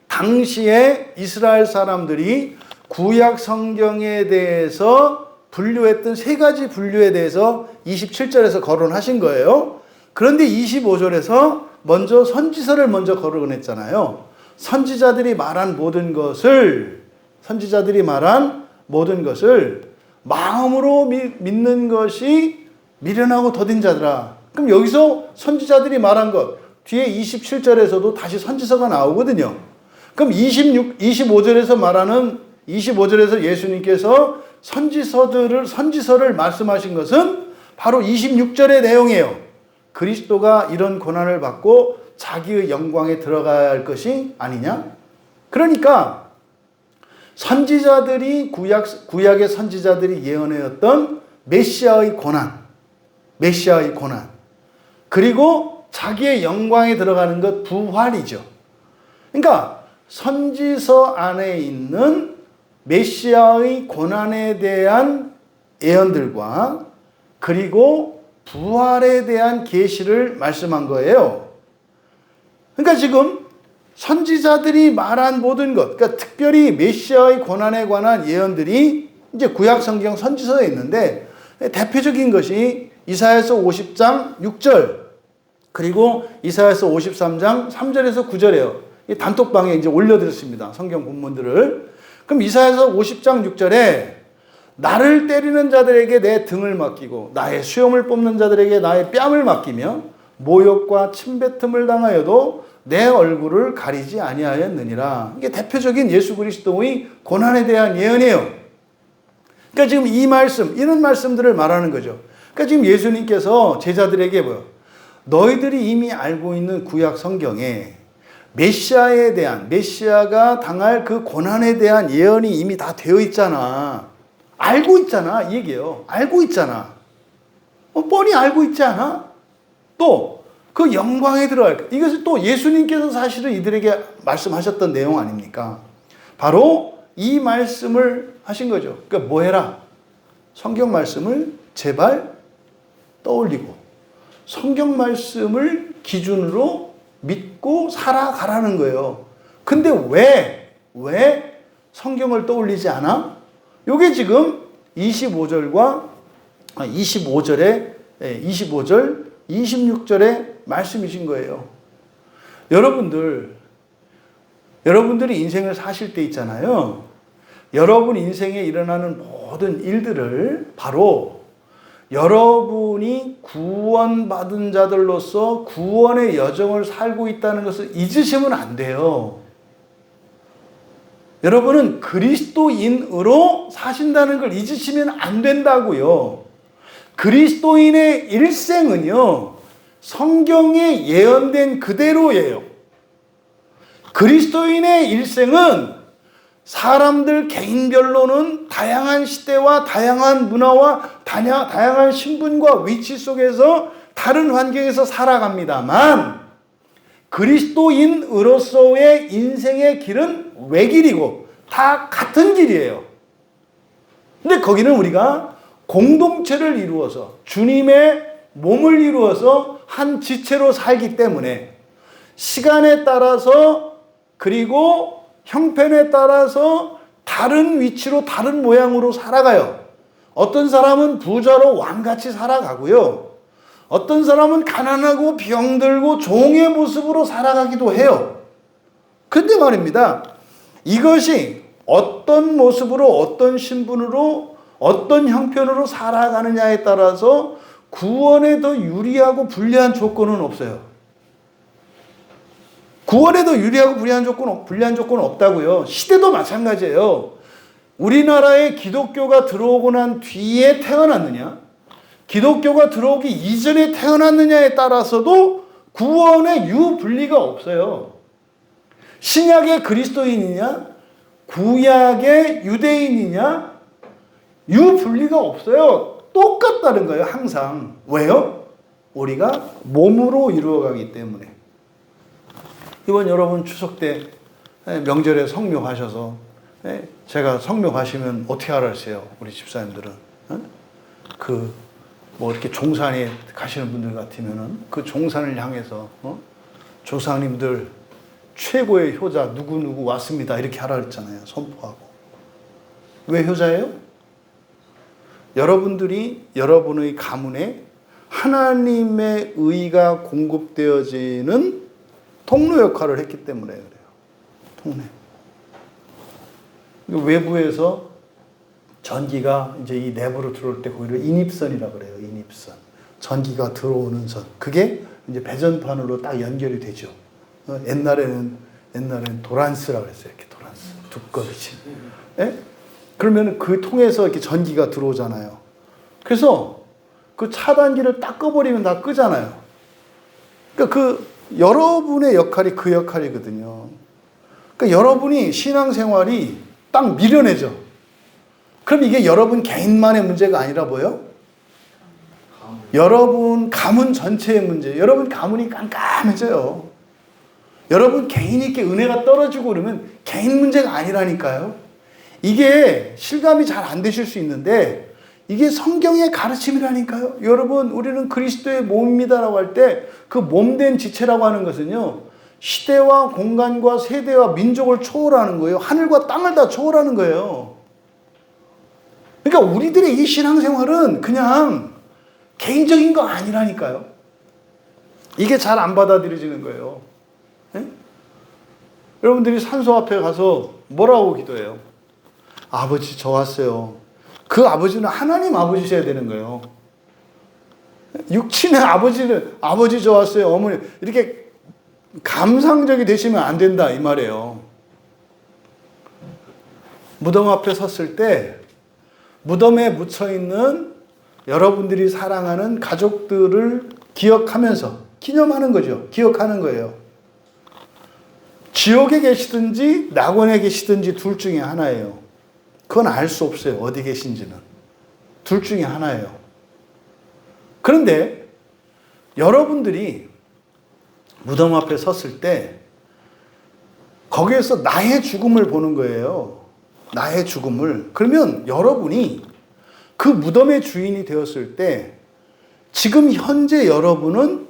당시에 이스라엘 사람들이 구약 성경에 대해서 분류했던 세 가지 분류에 대해서 27절에서 거론하신 거예요. 그런데 25절에서 먼저 선지서를 먼저 거론했잖아요. 선지자들이 말한 모든 것을 마음으로 믿는 것이 미련하고 더딘 자들아. 그럼 여기서 선지자들이 말한 것, 뒤에 27절에서도 다시 선지서가 나오거든요. 그럼 25절에서 예수님께서 선지서를 말씀하신 것은 바로 26절의 내용이에요. 그리스도가 이런 고난을 받고 자기의 영광에 들어가야 할 것이 아니냐? 그러니까 선지자들이 구약의 선지자들이 예언하였던 메시아의 고난, 그리고 자기의 영광에 들어가는 것 부활이죠. 그러니까 선지서 안에 있는 메시아의 고난에 대한 예언들과 그리고 부활에 대한 계시를 말씀한 거예요. 그러니까 지금 선지자들이 말한 모든 것, 그러니까 특별히 메시아의 고난에 관한 예언들이 이제 구약 성경 선지서에 있는데 대표적인 것이 이사야서 50장 6절 그리고 이사야서 53장 3절에서 9절이에요. 이 단톡방에 이제 올려드렸습니다. 성경 본문들을. 그럼 이사야서 50장 6절에 나를 때리는 자들에게 내 등을 맡기고 나의 수염을 뽑는 자들에게 나의 뺨을 맡기며 모욕과 침뱉음을 당하여도 내 얼굴을 가리지 아니하였느니라. 이게 대표적인 예수 그리스도의 고난에 대한 예언이에요. 그러니까 지금 이런 말씀들을 말하는 거죠. 그러니까 지금 예수님께서 제자들에게 너희들이 이미 알고 있는 구약 성경에 메시아가 당할 그 고난에 대한 예언이 이미 다 되어 있잖아. 알고 있잖아. 이 얘기예요. 알고 있잖아. 뻔히 알고 있지 않아? 또 그 영광에 들어갈 것. 이것을 또 예수님께서 사실은 이들에게 말씀하셨던 내용 아닙니까? 바로 이 말씀을 하신 거죠. 그러니까 뭐 해라? 성경 말씀을 제발 떠올리고 성경 말씀을 기준으로 믿고 살아가라는 거예요. 근데 왜 성경을 떠올리지 않아? 요게 지금 25절, 26절의 말씀이신 거예요. 여러분들이 인생을 사실 때 있잖아요. 여러분 인생에 일어나는 모든 일들을 바로 여러분이 구원받은 자들로서 구원의 여정을 살고 있다는 것을 잊으시면 안 돼요. 여러분은 그리스도인으로 사신다는 걸 잊으시면 안 된다고요. 그리스도인의 일생은요, 성경에 예언된 그대로예요. 그리스도인의 일생은 사람들 개인별로는 다양한 시대와 다양한 문화와 다양한 신분과 위치 속에서 다른 환경에서 살아갑니다만 그리스도인으로서의 인생의 길은 외길이고 다 같은 길이에요. 근데 거기는 우리가 공동체를 이루어서 주님의 몸을 이루어서 한 지체로 살기 때문에 시간에 따라서 그리고 형편에 따라서 다른 위치로 다른 모양으로 살아가요. 어떤 사람은 부자로 왕같이 살아가고요. 어떤 사람은 가난하고 병들고 종의 모습으로 살아가기도 해요. 근데 말입니다. 이것이 어떤 모습으로, 어떤 신분으로, 어떤 형편으로 살아가느냐에 따라서 구원에 더 유리하고 불리한 조건은 없어요. 구원에 더 유리하고 불리한 조건은 없다고요. 시대도 마찬가지예요. 우리나라에 기독교가 들어오고 난 뒤에 태어났느냐, 기독교가 들어오기 이전에 태어났느냐에 따라서도 구원의 유분리가 없어요. 신약의 그리스도인이냐, 구약의 유대인이냐, 유분리가 없어요. 똑같다는 거예요, 항상. 왜요? 우리가 몸으로 이루어가기 때문에. 이번 여러분 추석 때 명절에 성묘하셔서, 제가 성묘하시면 어떻게 알았어요? 우리 집사님들은. 뭐 이렇게 종산에 가시는 분들 같으면은 그 종산을 향해서, 조상님들 최고의 효자 누구누구 왔습니다, 이렇게 하라 그랬잖아요. 선포하고. 왜 효자예요? 여러분들이 여러분의 가문에 하나님의 의가 공급되어지는 통로 역할을 했기 때문에 그래요. 통로. 외부에서 전기가 이제 이 내부로 들어올 때 거기를 인입선이라고 그래요. 인입선. 전기가 들어오는 선. 그게 이제 배전판으로 딱 연결이 되죠. 옛날에는 도란스라고 그랬어요. 이렇게 도란스. 두꺼비친. 예? 그러면 그 통해서 이렇게 전기가 들어오잖아요. 그래서 그 차단기를 딱 꺼버리면 다 끄잖아요. 그러니까 여러분의 역할이 그 역할이거든요. 그러니까 여러분이 신앙생활이 딱 미련해져. 그럼 이게 여러분 개인만의 문제가 아니라 뭐예요? 여러분 가문 전체의 문제. 여러분 가문이 깜깜해져요. 여러분 개인에게 은혜가 떨어지고 그러면 개인 문제가 아니라니까요. 이게 실감이 잘 안 되실 수 있는데 이게 성경의 가르침이라니까요. 여러분, 우리는 그리스도의 몸입니다라고 할 때 그 몸된 지체라고 하는 것은요, 시대와 공간과 세대와 민족을 초월하는 거예요. 하늘과 땅을 다 초월하는 거예요. 그러니까 우리들의 이 신앙생활은 그냥 개인적인 거 아니라니까요. 이게 잘 안 받아들여지는 거예요. 네? 여러분들이 산소 앞에 가서 뭐라고 기도해요? 아버지, 저 왔어요. 그 아버지는 하나님 아버지셔야 되는 거예요. 육친의 아버지는 아버지 저 왔어요, 어머니, 이렇게 감상적이 되시면 안 된다, 이 말이에요. 무덤 앞에 섰을 때 무덤에 묻혀있는 여러분들이 사랑하는 가족들을 기억하면서 기념하는 거죠. 기억하는 거예요. 지옥에 계시든지 낙원에 계시든지 둘 중에 하나예요. 그건 알 수 없어요. 어디 계신지는. 둘 중에 하나예요. 그런데 여러분들이 무덤 앞에 섰을 때 거기에서 나의 죽음을 보는 거예요. 나의 죽음을. 그러면 여러분이 그 무덤의 주인이 되었을 때 지금 현재 여러분이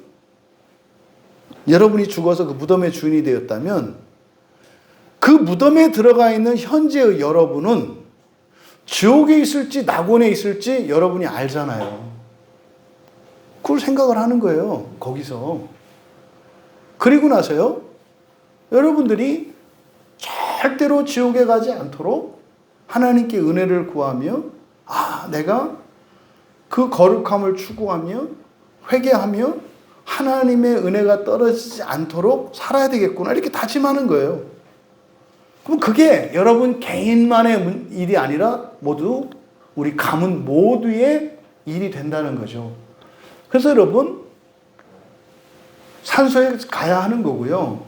죽어서 그 무덤의 주인이 되었다면 그 무덤에 들어가 있는 현재의 여러분은 지옥에 있을지 낙원에 있을지 여러분이 알잖아요. 그걸 생각을 하는 거예요. 거기서. 그리고 나서요, 여러분들이 절대로 지옥에 가지 않도록 하나님께 은혜를 구하며, 내가 그 거룩함을 추구하며 회개하며 하나님의 은혜가 떨어지지 않도록 살아야 되겠구나, 이렇게 다짐하는 거예요. 그럼 그게 여러분 개인만의 일이 아니라 모두 우리 가문 모두의 일이 된다는 거죠. 그래서 여러분, 산소에 가야 하는 거고요.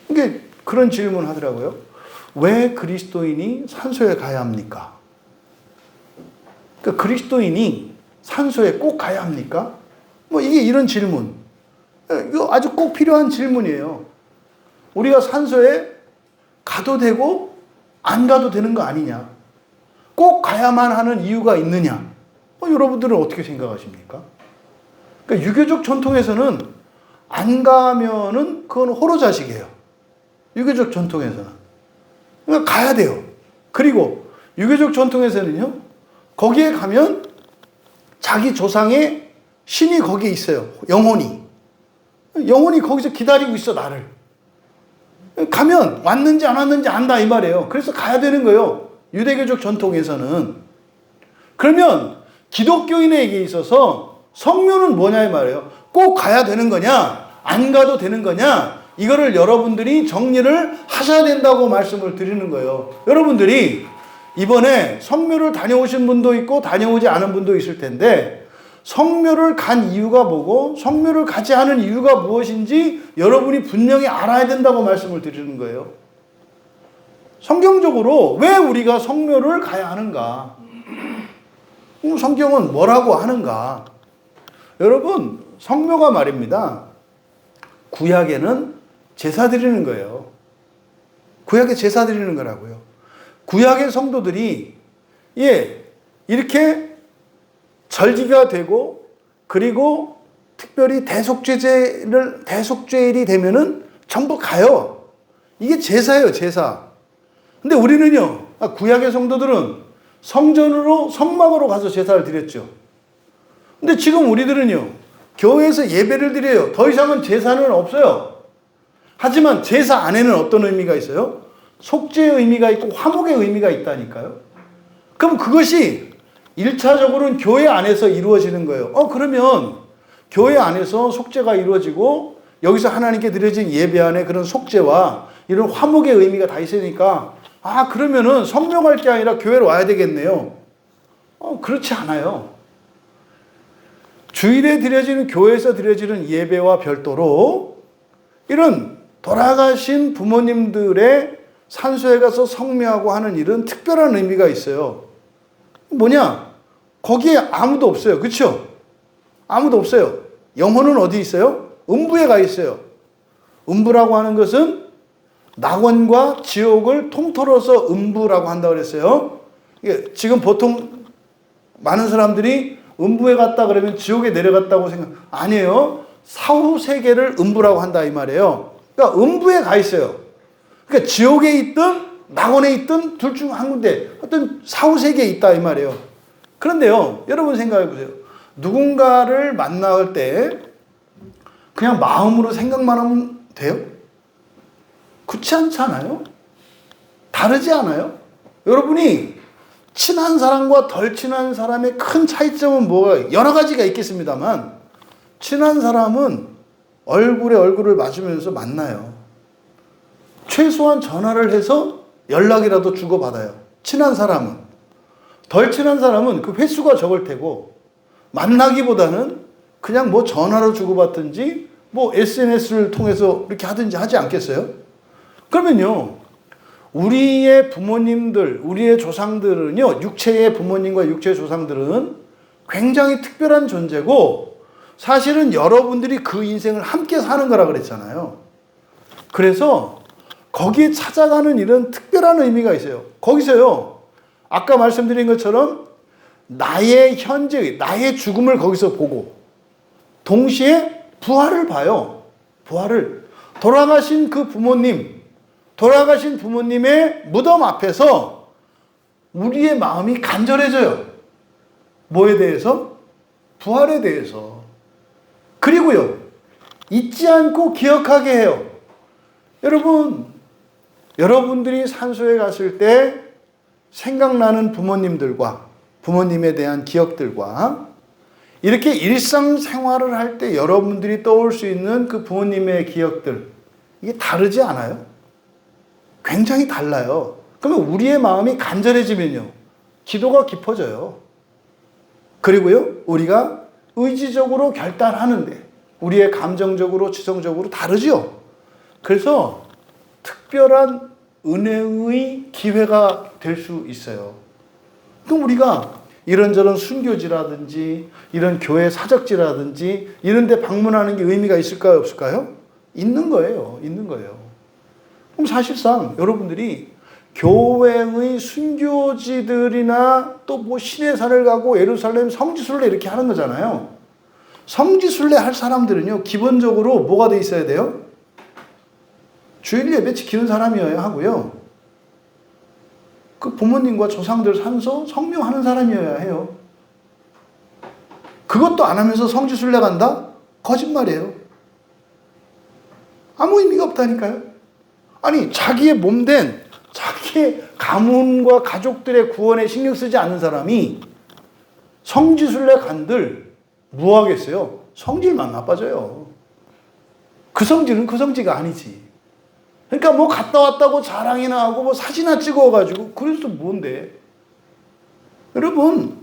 이게 그런 질문 하더라고요. 왜 그리스도인이 산소에 가야 합니까? 그러니까 그리스도인이 산소에 꼭 가야 합니까? 이게 이런 질문. 이거 아주 꼭 필요한 질문이에요. 우리가 산소에 가도 되고 안 가도 되는 거 아니냐? 꼭 가야만 하는 이유가 있느냐? 여러분들은 어떻게 생각하십니까? 그러니까 유교적 전통에서는 안 가면은 그건 호로자식이에요. 유교적 전통에서는. 그러니까 가야 돼요. 그리고 유교적 전통에서는요, 거기에 가면 자기 조상의 신이 거기에 있어요. 영혼이. 영혼이 거기서 기다리고 있어, 나를. 가면 왔는지 안 왔는지 안다 이 말이에요. 그래서 가야 되는 거예요. 유대교적 전통에서는. 그러면 기독교인에게 있어서 성묘는 뭐냐 이 말이에요. 꼭 가야 되는 거냐? 안 가도 되는 거냐? 이거를 여러분들이 정리를 하셔야 된다고 말씀을 드리는 거예요. 여러분들이 이번에 성묘를 다녀오신 분도 있고 다녀오지 않은 분도 있을 텐데 성묘를 간 이유가 뭐고 성묘를 가지 않은 이유가 무엇인지 여러분이 분명히 알아야 된다고 말씀을 드리는 거예요. 성경적으로 왜 우리가 성묘를 가야 하는가? 성경은 뭐라고 하는가? 여러분, 성묘가 말입니다. 구약에는 제사 드리는 거예요. 구약에 제사 드리는 거라고요. 구약의 성도들이 이렇게 절기가 되고 그리고 특별히 대속죄일이 되면은 전부 가요. 이게 제사예요, 제사. 근데 우리는요, 구약의 성도들은 성전으로 성막으로 가서 제사를 드렸죠. 근데 지금 우리들은요, 교회에서 예배를 드려요. 더 이상은 제사는 없어요. 하지만 제사 안에는 어떤 의미가 있어요? 속죄의 의미가 있고 화목의 의미가 있다니까요. 그럼 그것이 1차적으로는 교회 안에서 이루어지는 거예요. 그러면 교회 안에서 속죄가 이루어지고 여기서 하나님께 드려진 예배 안에 그런 속죄와 이런 화목의 의미가 다 있으니까 그러면은 성묘 갈 게 아니라 교회로 와야 되겠네요. 그렇지 않아요. 주일에 드려지는 교회에서 드려지는 예배와 별도로 이런 돌아가신 부모님들의 산소에 가서 성묘하고 하는 일은 특별한 의미가 있어요. 뭐냐? 거기에 아무도 없어요. 그렇죠? 아무도 없어요. 영혼은 어디 있어요? 음부에 가 있어요. 음부라고 하는 것은 낙원과 지옥을 통틀어서 음부라고 한다고 그랬어요. 지금 보통 많은 사람들이 음부에 갔다 그러면 지옥에 내려갔다고 아니에요. 사후 세계를 음부라고 한다 이 말이에요. 그러니까 음부에 가 있어요. 그러니까 지옥에 있든 낙원에 있든 둘 중 한 군데 어떤 사후 세계에 있다 이 말이에요. 그런데요, 여러분 생각해 보세요. 누군가를 만날 때 그냥 마음으로 생각만 하면 돼요? 그렇지 않잖아요? 다르지 않아요? 여러분이 친한 사람과 덜 친한 사람의 큰 차이점은 뭐가 여러 가지가 있겠습니다만 친한 사람은 얼굴에 얼굴을 맞으면서 만나요. 최소한 전화를 해서 연락이라도 주고받아요. 친한 사람은. 덜 친한 사람은 그 횟수가 적을 테고 만나기보다는 그냥 뭐 전화로 주고받든지 뭐 SNS를 통해서 이렇게 하든지 하지 않겠어요? 그러면요, 우리의 부모님들, 우리의 조상들은요, 육체의 부모님과 육체의 조상들은 굉장히 특별한 존재고 사실은 여러분들이 그 인생을 함께 사는 거라 그랬잖아요. 그래서 거기에 찾아가는 일은 특별한 의미가 있어요. 거기서요, 아까 말씀드린 것처럼 나의 현재, 나의 죽음을 거기서 보고 동시에 부활을 봐요. 부활을. 돌아가신 그 부모님, 돌아가신 부모님의 무덤 앞에서 우리의 마음이 간절해져요. 뭐에 대해서? 부활에 대해서. 그리고요, 잊지 않고 기억하게 해요. 여러분들이 산소에 갔을 때 생각나는 부모님들과 부모님에 대한 기억들과 이렇게 일상생활을 할 때 여러분들이 떠올 수 있는 그 부모님의 기억들, 이게 다르지 않아요? 굉장히 달라요. 그러면 우리의 마음이 간절해지면요, 기도가 깊어져요. 그리고요, 우리가 의지적으로 결단하는데 우리의 감정적으로, 지성적으로 다르죠. 그래서 특별한 은혜의 기회가 될 수 있어요. 그럼 우리가 이런저런 순교지라든지 이런 교회 사적지라든지 이런 데 방문하는 게 의미가 있을까요, 없을까요? 있는 거예요. 있는 거예요. 그럼 사실상 여러분들이 교회의 순교지들이나 또 뭐 시내산을 가고 예루살렘 성지순례 이렇게 하는 거잖아요. 성지순례 할 사람들은요, 기본적으로 뭐가 돼 있어야 돼요? 주일 예배 지키는 사람이어야 하고요. 그 부모님과 조상들 산소 성명하는 사람이어야 해요. 그것도 안 하면서 성지순례 간다? 거짓말이에요. 아무 의미가 없다니까요. 아니, 자기의 몸된 자기의 가문과 가족들의 구원에 신경 쓰지 않는 사람이 성지순례 간들 뭐 하겠어요? 성질만 나빠져요. 그 성질은 그 성지가 아니지. 그러니까 뭐 갔다 왔다고 자랑이나 하고 뭐 사진이나 찍어가지고 그래서 뭔데? 여러분,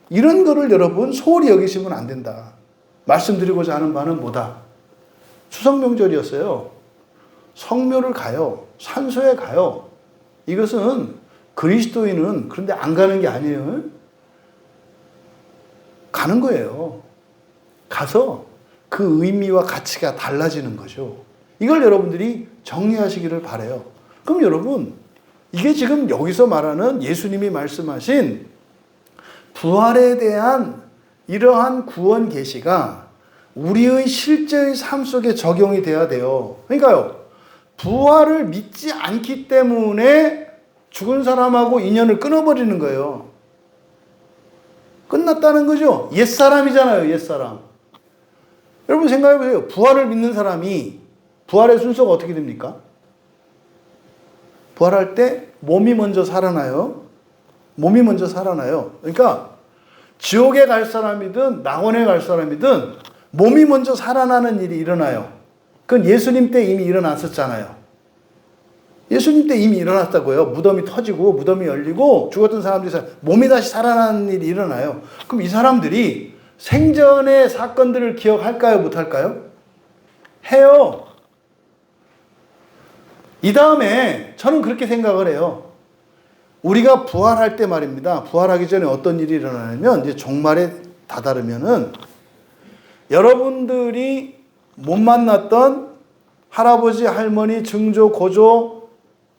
이런 거를 여러분 소홀히 여기시면 안 된다. 말씀드리고자 하는 바는 뭐다? 추석 명절이었어요. 성묘를 가요. 산소에 가요. 이것은 그리스도인은 그런데 안 가는 게 아니에요. 가는 거예요. 가서 그 의미와 가치가 달라지는 거죠. 이걸 여러분들이 정리하시기를 바라요. 그럼 여러분, 이게 지금 여기서 말하는 예수님이 말씀하신 부활에 대한 이러한 구원 계시가 우리의 실제의 삶 속에 적용이 돼야 돼요. 그러니까요, 부활을 믿지 않기 때문에 죽은 사람하고 인연을 끊어버리는 거예요. 끝났다는 거죠. 옛사람이잖아요, 옛사람. 여러분 생각해 보세요. 부활을 믿는 사람이 부활의 순서가 어떻게 됩니까? 부활할 때 몸이 먼저 살아나요. 몸이 먼저 살아나요. 그러니까 지옥에 갈 사람이든 낙원에 갈 사람이든 몸이 먼저 살아나는 일이 일어나요. 그건 예수님 때 이미 일어났었잖아요. 예수님 때 이미 일어났다고요. 무덤이 터지고 무덤이 열리고 죽었던 사람들이 몸이 다시 살아나는 일이 일어나요. 그럼 이 사람들이 생전의 사건들을 기억할까요? 못할까요? 해요. 이 다음에 저는 그렇게 생각을 해요. 우리가 부활할 때 말입니다. 부활하기 전에 어떤 일이 일어나냐면 이제 종말에 다다르면은 여러분들이 못 만났던 할아버지, 할머니, 증조, 고조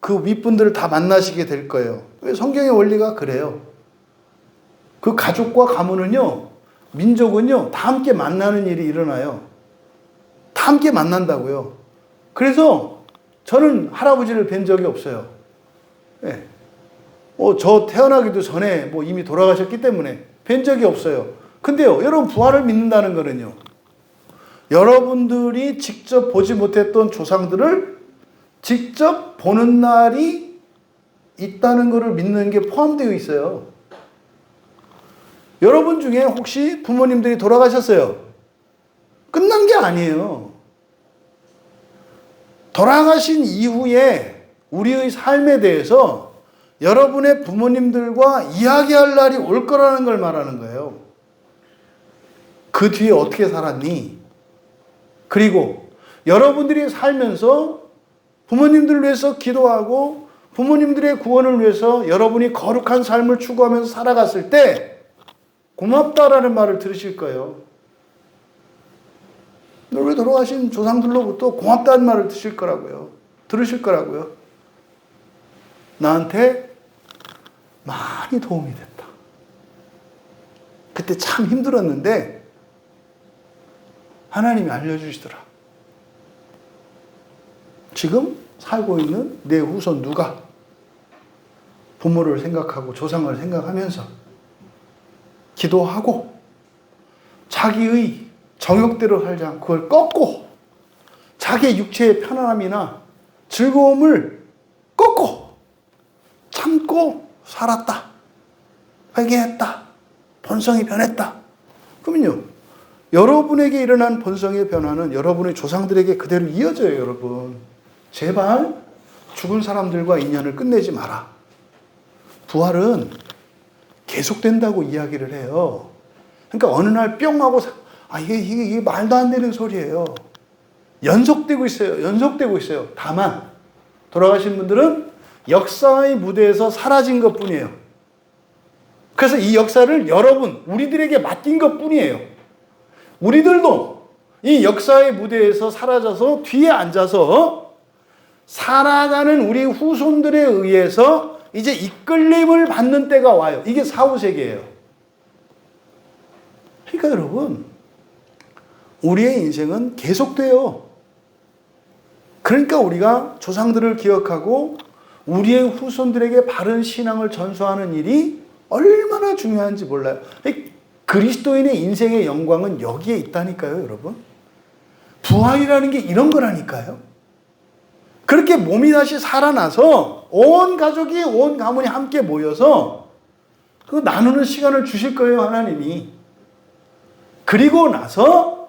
그 윗분들을 다 만나시게 될 거예요. 성경의 원리가 그래요. 그 가족과 가문은요, 민족은요, 다 함께 만나는 일이 일어나요. 다 함께 만난다고요. 그래서 저는 할아버지를 뵌 적이 없어요. 네. 저 태어나기도 전에 뭐 이미 돌아가셨기 때문에 뵌 적이 없어요. 근데요, 여러분 부활을 믿는다는 거는요, 여러분들이 직접 보지 못했던 조상들을 직접 보는 날이 있다는 것을 믿는 게 포함되어 있어요. 여러분 중에 혹시 부모님들이 돌아가셨어요? 끝난 게 아니에요. 돌아가신 이후에 우리의 삶에 대해서 여러분의 부모님들과 이야기할 날이 올 거라는 걸 말하는 거예요. 그 뒤에 어떻게 살았니? 그리고 여러분들이 살면서 부모님들을 위해서 기도하고 부모님들의 구원을 위해서 여러분이 거룩한 삶을 추구하면서 살아갔을 때 고맙다라는 말을 들으실 거예요. 우리 돌아가신 조상들로부터 고맙다는 말을 들으실 거라고요. 나한테 많이 도움이 됐다. 그때 참 힘들었는데 하나님이 알려주시더라. 지금 살고 있는 내 후손 누가 부모를 생각하고 조상을 생각하면서 기도하고 자기의 정욕대로 살지 않고 그걸 꺾고 자기의 육체의 편안함이나 즐거움을 꺾고 참고 살았다. 회개했다. 본성이 변했다. 그러면요, 여러분에게 일어난 본성의 변화는 여러분의 조상들에게 그대로 이어져요, 여러분. 제발 죽은 사람들과 인연을 끝내지 마라. 부활은 계속된다고 이야기를 해요. 그러니까 어느 날 뿅 하고 이게 말도 안 되는 소리예요. 연속되고 있어요. 다만 돌아가신 분들은 역사의 무대에서 사라진 것뿐이에요. 그래서 이 역사를 우리들에게 맡긴 것뿐이에요. 우리들도 이 역사의 무대에서 사라져서 뒤에 앉아서 살아가는 우리 후손들에 의해서 이제 이끌림을 받는 때가 와요. 이게 사후세계예요. 그러니까 여러분, 우리의 인생은 계속돼요. 그러니까 우리가 조상들을 기억하고 우리의 후손들에게 바른 신앙을 전수하는 일이 얼마나 중요한지 몰라요. 그리스도인의 인생의 영광은 여기에 있다니까요, 여러분. 부활이라는 게 이런 거라니까요. 그렇게 몸이 다시 살아나서 온 가족이, 온 가문이 함께 모여서 그 나누는 시간을 주실 거예요, 하나님이. 그리고 나서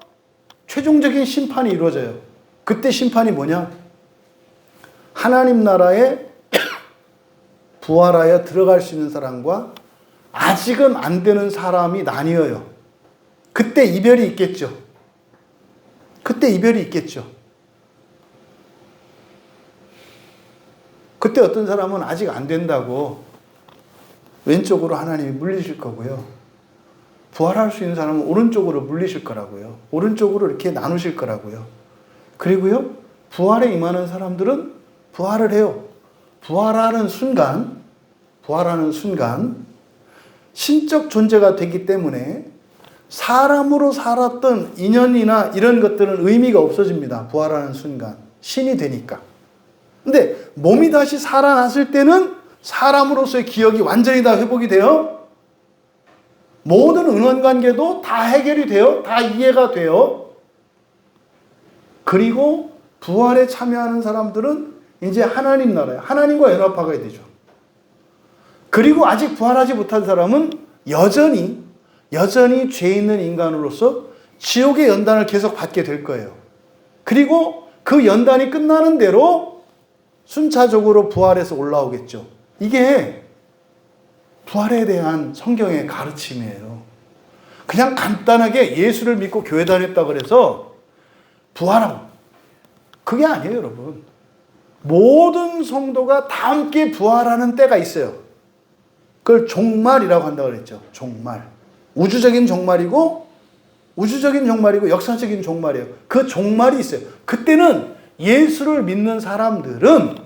최종적인 심판이 이루어져요. 그때 심판이 뭐냐? 하나님 나라에 부활하여 들어갈 수 있는 사람과 아직은 안 되는 사람이 나뉘어요. 그때 이별이 있겠죠. 그때 이별이 있겠죠. 그때 어떤 사람은 아직 안 된다고 왼쪽으로 하나님이 물리실 거고요. 부활할 수 있는 사람은 오른쪽으로 물리실 거라고요. 오른쪽으로 이렇게 나누실 거라고요. 그리고요, 부활에 임하는 사람들은 부활을 해요. 부활하는 순간 신적 존재가 되기 때문에 사람으로 살았던 인연이나 이런 것들은 의미가 없어집니다. 부활하는 순간. 신이 되니까. 근데 몸이 다시 살아났을 때는 사람으로서의 기억이 완전히 다 회복이 돼요. 모든 은원관계도 다 해결이 돼요. 다 이해가 돼요. 그리고 부활에 참여하는 사람들은 이제 하나님 나라에 하나님과 연합하게 되죠. 그리고 아직 부활하지 못한 사람은 여전히 죄 있는 인간으로서 지옥의 연단을 계속 받게 될 거예요. 그리고 그 연단이 끝나는 대로 순차적으로 부활해서 올라오겠죠. 이게 부활에 대한 성경의 가르침이에요. 그냥 간단하게 예수를 믿고 교회 다녔다 그래서 부활하고, 그게 아니에요, 여러분. 모든 성도가 다 함께 부활하는 때가 있어요. 그걸 종말이라고 한다고 그랬죠. 종말. 우주적인 종말이고 역사적인 종말이에요. 그 종말이 있어요. 그때는 예수를 믿는 사람들은,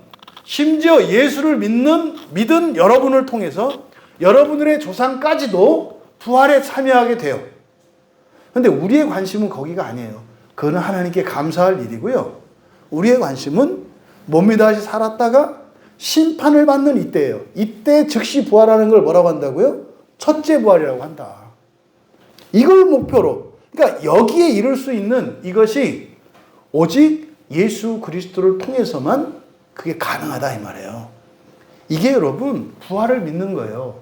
심지어 예수를 믿은 여러분을 통해서 여러분들의 조상까지도 부활에 참여하게 돼요. 그런데 우리의 관심은 거기가 아니에요. 그거는 하나님께 감사할 일이고요. 우리의 관심은 몸이 다시 살았다가 심판을 받는 이때예요. 이때 즉시 부활하는 걸 뭐라고 한다고요? 첫째 부활이라고 한다. 이걸 목표로, 그러니까 여기에 이룰 수 있는 이것이 오직 예수 그리스도를 통해서만 그게 가능하다 이 말이에요. 이게 여러분 부활을 믿는 거예요.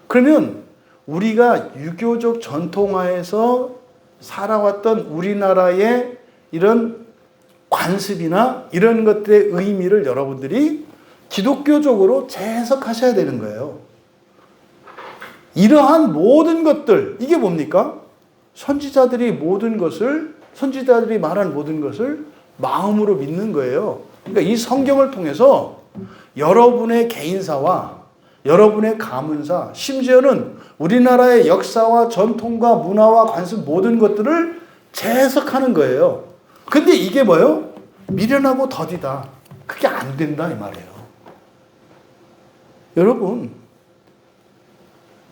그러면 우리가 유교적 전통화에서 살아왔던 우리나라의 이런 관습이나 이런 것들의 의미를 여러분들이 기독교적으로 재해석하셔야 되는 거예요. 이러한 모든 것들, 이게 뭡니까? 선지자들이 말한 모든 것을 마음으로 믿는 거예요. 그러니까 이 성경을 통해서 여러분의 개인사와 여러분의 가문사, 심지어는 우리나라의 역사와 전통과 문화와 관습 모든 것들을 재해석하는 거예요. 근데 이게 뭐예요? 미련하고 더디다. 그게 안 된다 이 말이에요. 여러분,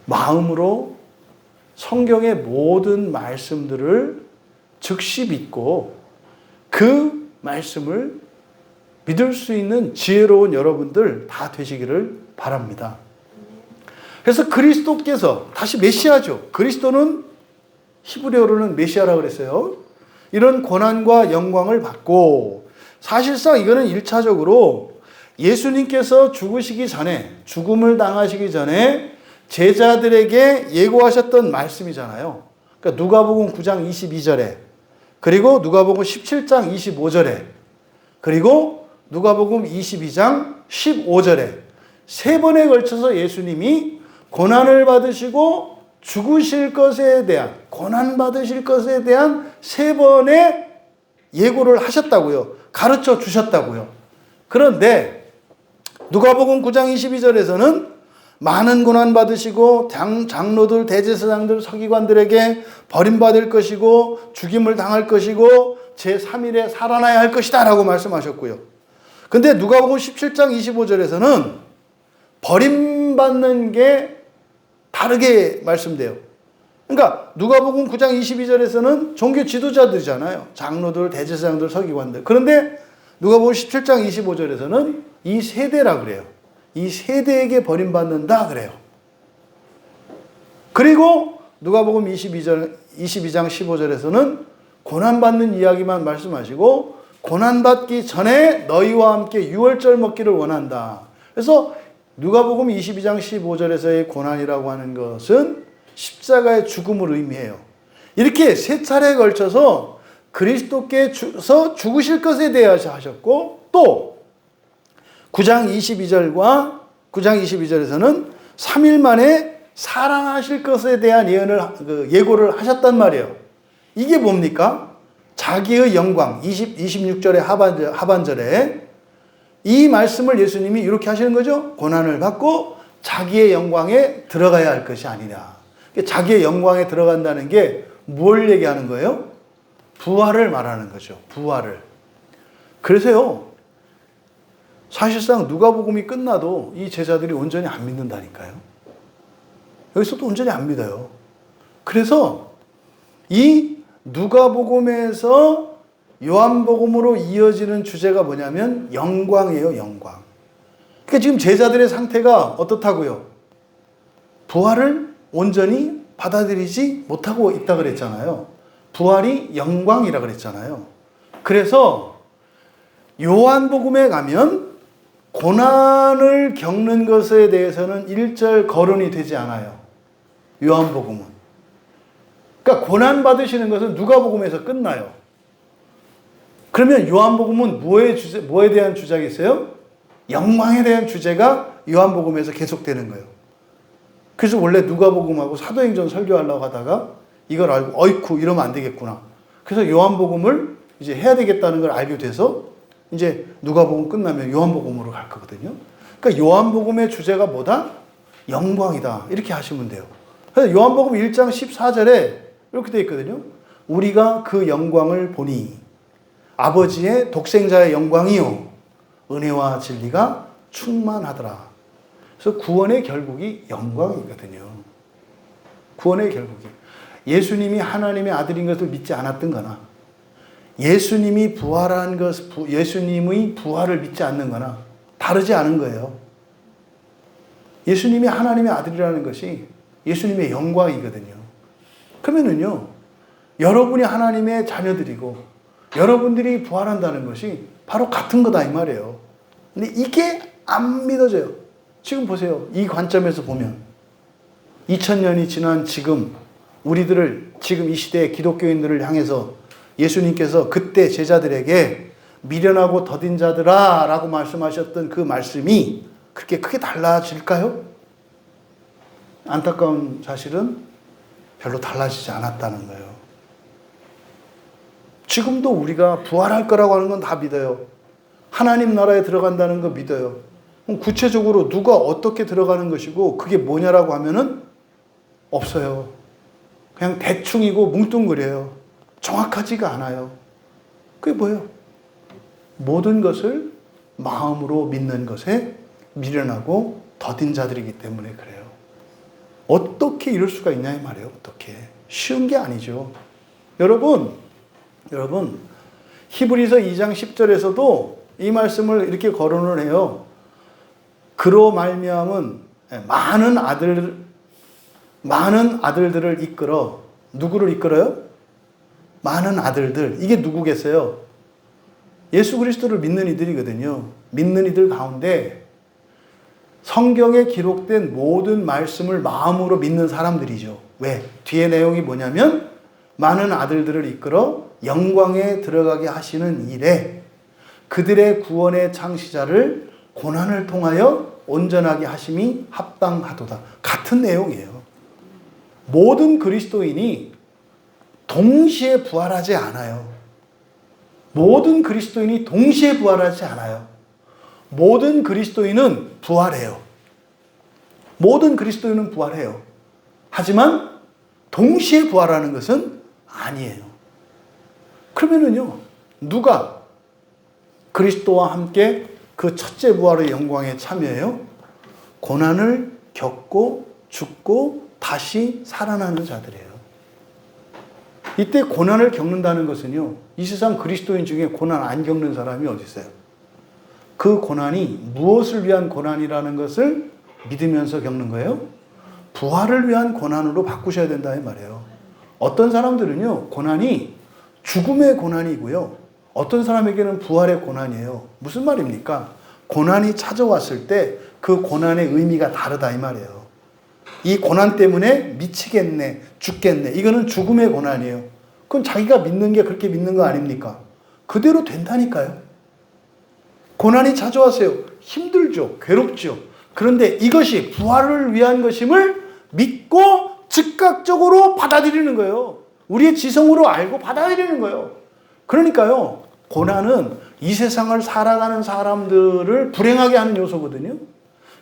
마음으로 성경의 모든 말씀들을 즉시 믿고 그 말씀을 믿을 수 있는 지혜로운 여러분들 다 되시기를 바랍니다. 그래서 그리스도께서, 다시 메시아죠. 그리스도는 히브리어로는 메시아라고 그랬어요. 이런 고난과 영광을 받고, 사실상 이거는 1차적으로 예수님께서 죽으시기 전에, 죽음을 당하시기 전에 제자들에게 예고하셨던 말씀이잖아요. 그러니까 누가복음 9장 22절에, 그리고 누가복음 17장 25절에, 그리고 누가복음 22장 15절에 세 번에 걸쳐서 예수님이 고난을 받으시고 죽으실 것에 대한, 고난받으실 것에 대한 세 번의 예고를 하셨다고요. 가르쳐 주셨다고요. 그런데 누가복음 9장 22절에서는 많은 고난 받으시고 장로들, 대제사장들, 서기관들에게 버림받을 것이고 죽임을 당할 것이고 제3일에 살아나야 할 것이다 라고 말씀하셨고요. 근데 누가복음 17장 25절에서는 버림받는 게 다르게 말씀돼요. 그러니까 누가복음 9장 22절에서는 종교 지도자들이잖아요. 장로들, 대제사장들, 서기관들. 그런데 누가복음 17장 25절에서는 이 세대라 그래요. 이 세대에게 버림받는다 그래요. 그리고 누가복음 22장 15절에서는 고난받는 이야기만 말씀하시고 고난받기 전에 너희와 함께 유월절 먹기를 원한다. 그래서 누가복음 22장 15절에서의 고난이라고 하는 것은 십자가의 죽음을 의미해요. 이렇게 세 차례에 걸쳐서 그리스도께서 죽으실 것에 대해서 하셨고, 또 9장 22절에서는 3일 만에 살아나실 것에 대한 예고를 하셨단 말이에요. 이게 뭡니까? 자기의 영광, 26절의 하반절에 이 말씀을 예수님이 이렇게 하시는 거죠. 고난을 받고 자기의 영광에 들어가야 할 것이 아니냐. 자기의 영광에 들어간다는 게 뭘 얘기하는 거예요? 부활을 말하는 거죠. 부활을. 그래서요, 사실상 누가복음이 끝나도 이 제자들이 온전히 안 믿는다니까요. 여기서도 온전히 안 믿어요. 그래서 이 누가복음에서 요한복음으로 이어지는 주제가 뭐냐면 영광이에요, 영광. 그러니까 지금 제자들의 상태가 어떻다고요? 부활을 온전히 받아들이지 못하고 있다 그랬잖아요. 부활이 영광이라 그랬잖아요. 그래서 요한복음에 가면 고난을 겪는 것에 대해서는 일절 거론이 되지 않아요. 요한복음은. 그러니까 고난 받으시는 것은 누가복음에서 끝나요. 그러면 요한복음은 뭐에 대한 주제가 있어요? 영광에 대한 주제가 요한복음에서 계속되는 거예요. 그래서 원래 누가복음하고 사도행전 설교하려고 하다가 이걸 알고 어이쿠 이러면 안 되겠구나. 그래서 요한복음을 이제 해야 되겠다는 걸 알게 돼서 이제 누가복음 끝나면 요한복음으로 갈 거거든요. 그러니까 요한복음의 주제가 뭐다? 영광이다. 이렇게 하시면 돼요. 그래서 요한복음 1장 14절에 이렇게 되어 있거든요. 우리가 그 영광을 보니 아버지의 독생자의 영광이요 은혜와 진리가 충만하더라. 그래서 구원의 결국이 영광이거든요. 구원의 결국이. 예수님이 하나님의 아들인 것을 믿지 않았던 거나 예수님이 부활한 예수님의 부활을 믿지 않는 거나 다르지 않은 거예요. 예수님이 하나님의 아들이라는 것이 예수님의 영광이거든요. 그러면은요, 여러분이 하나님의 자녀들이고 여러분들이 부활한다는 것이 바로 같은 거다 이 말이에요. 근데 이게 안 믿어져요. 지금 보세요. 이 관점에서 보면 2000년이 지난 지금 우리들을 지금 이 시대의 기독교인들을 향해서 예수님께서 그때 제자들에게 미련하고 더딘 자들아 라고 말씀하셨던 그 말씀이 그렇게 크게 달라질까요? 안타까운 사실은 별로 달라지지 않았다는 거예요. 지금도 우리가 부활할 거라고 하는 건 다 믿어요. 하나님 나라에 들어간다는 거 믿어요. 그럼 구체적으로 누가 어떻게 들어가는 것이고 그게 뭐냐라고 하면은 없어요. 그냥 대충이고 뭉뚱그려요. 정확하지가 않아요. 그게 뭐예요? 모든 것을 마음으로 믿는 것에 미련하고 더딘 자들이기 때문에 그래요. 어떻게 이럴 수가 있냐 이 말이에요. 어떻게. 쉬운 게 아니죠. 여러분 히브리서 2장 10절에서도 이 말씀을 이렇게 거론을 해요. 그로 말미암은 많은 아들들을 이끌어. 누구를 이끌어요? 많은 아들들. 이게 누구겠어요? 예수 그리스도를 믿는 이들이거든요. 믿는 이들 가운데 성경에 기록된 모든 말씀을 마음으로 믿는 사람들이죠. 왜? 뒤에 내용이 뭐냐면 많은 아들들을 이끌어 영광에 들어가게 하시는 일에 그들의 구원의 창시자를 고난을 통하여 온전하게 하심이 합당하도다. 같은 내용이에요. 모든 그리스도인이 동시에 부활하지 않아요. 모든 그리스도인이 동시에 부활하지 않아요. 모든 그리스도인은 부활해요. 모든 그리스도인은 부활해요. 하지만 동시에 부활하는 것은 아니에요. 그러면은요, 누가 그리스도와 함께 그 첫째 부활의 영광에 참여해요? 고난을 겪고 죽고 다시 살아나는 자들이에요. 이때 고난을 겪는다는 것은요, 이 세상 그리스도인 중에 고난 안 겪는 사람이 어디 있어요? 그 고난이 무엇을 위한 고난이라는 것을 믿으면서 겪는 거예요? 부활을 위한 고난으로 바꾸셔야 된다 이 말이에요. 어떤 사람들은요, 고난이 죽음의 고난이고요. 어떤 사람에게는 부활의 고난이에요. 무슨 말입니까? 고난이 찾아왔을 때 그 고난의 의미가 다르다 이 말이에요. 이 고난 때문에 미치겠네, 죽겠네. 이거는 죽음의 고난이에요. 그건 자기가 믿는 게 그렇게 믿는 거 아닙니까? 그대로 된다니까요. 고난이 찾아왔어요. 힘들죠. 괴롭죠. 그런데 이것이 부활을 위한 것임을 믿고 즉각적으로 받아들이는 거예요. 우리의 지성으로 알고 받아들이는 거예요. 그러니까요, 고난은 이 세상을 살아가는 사람들을 불행하게 하는 요소거든요.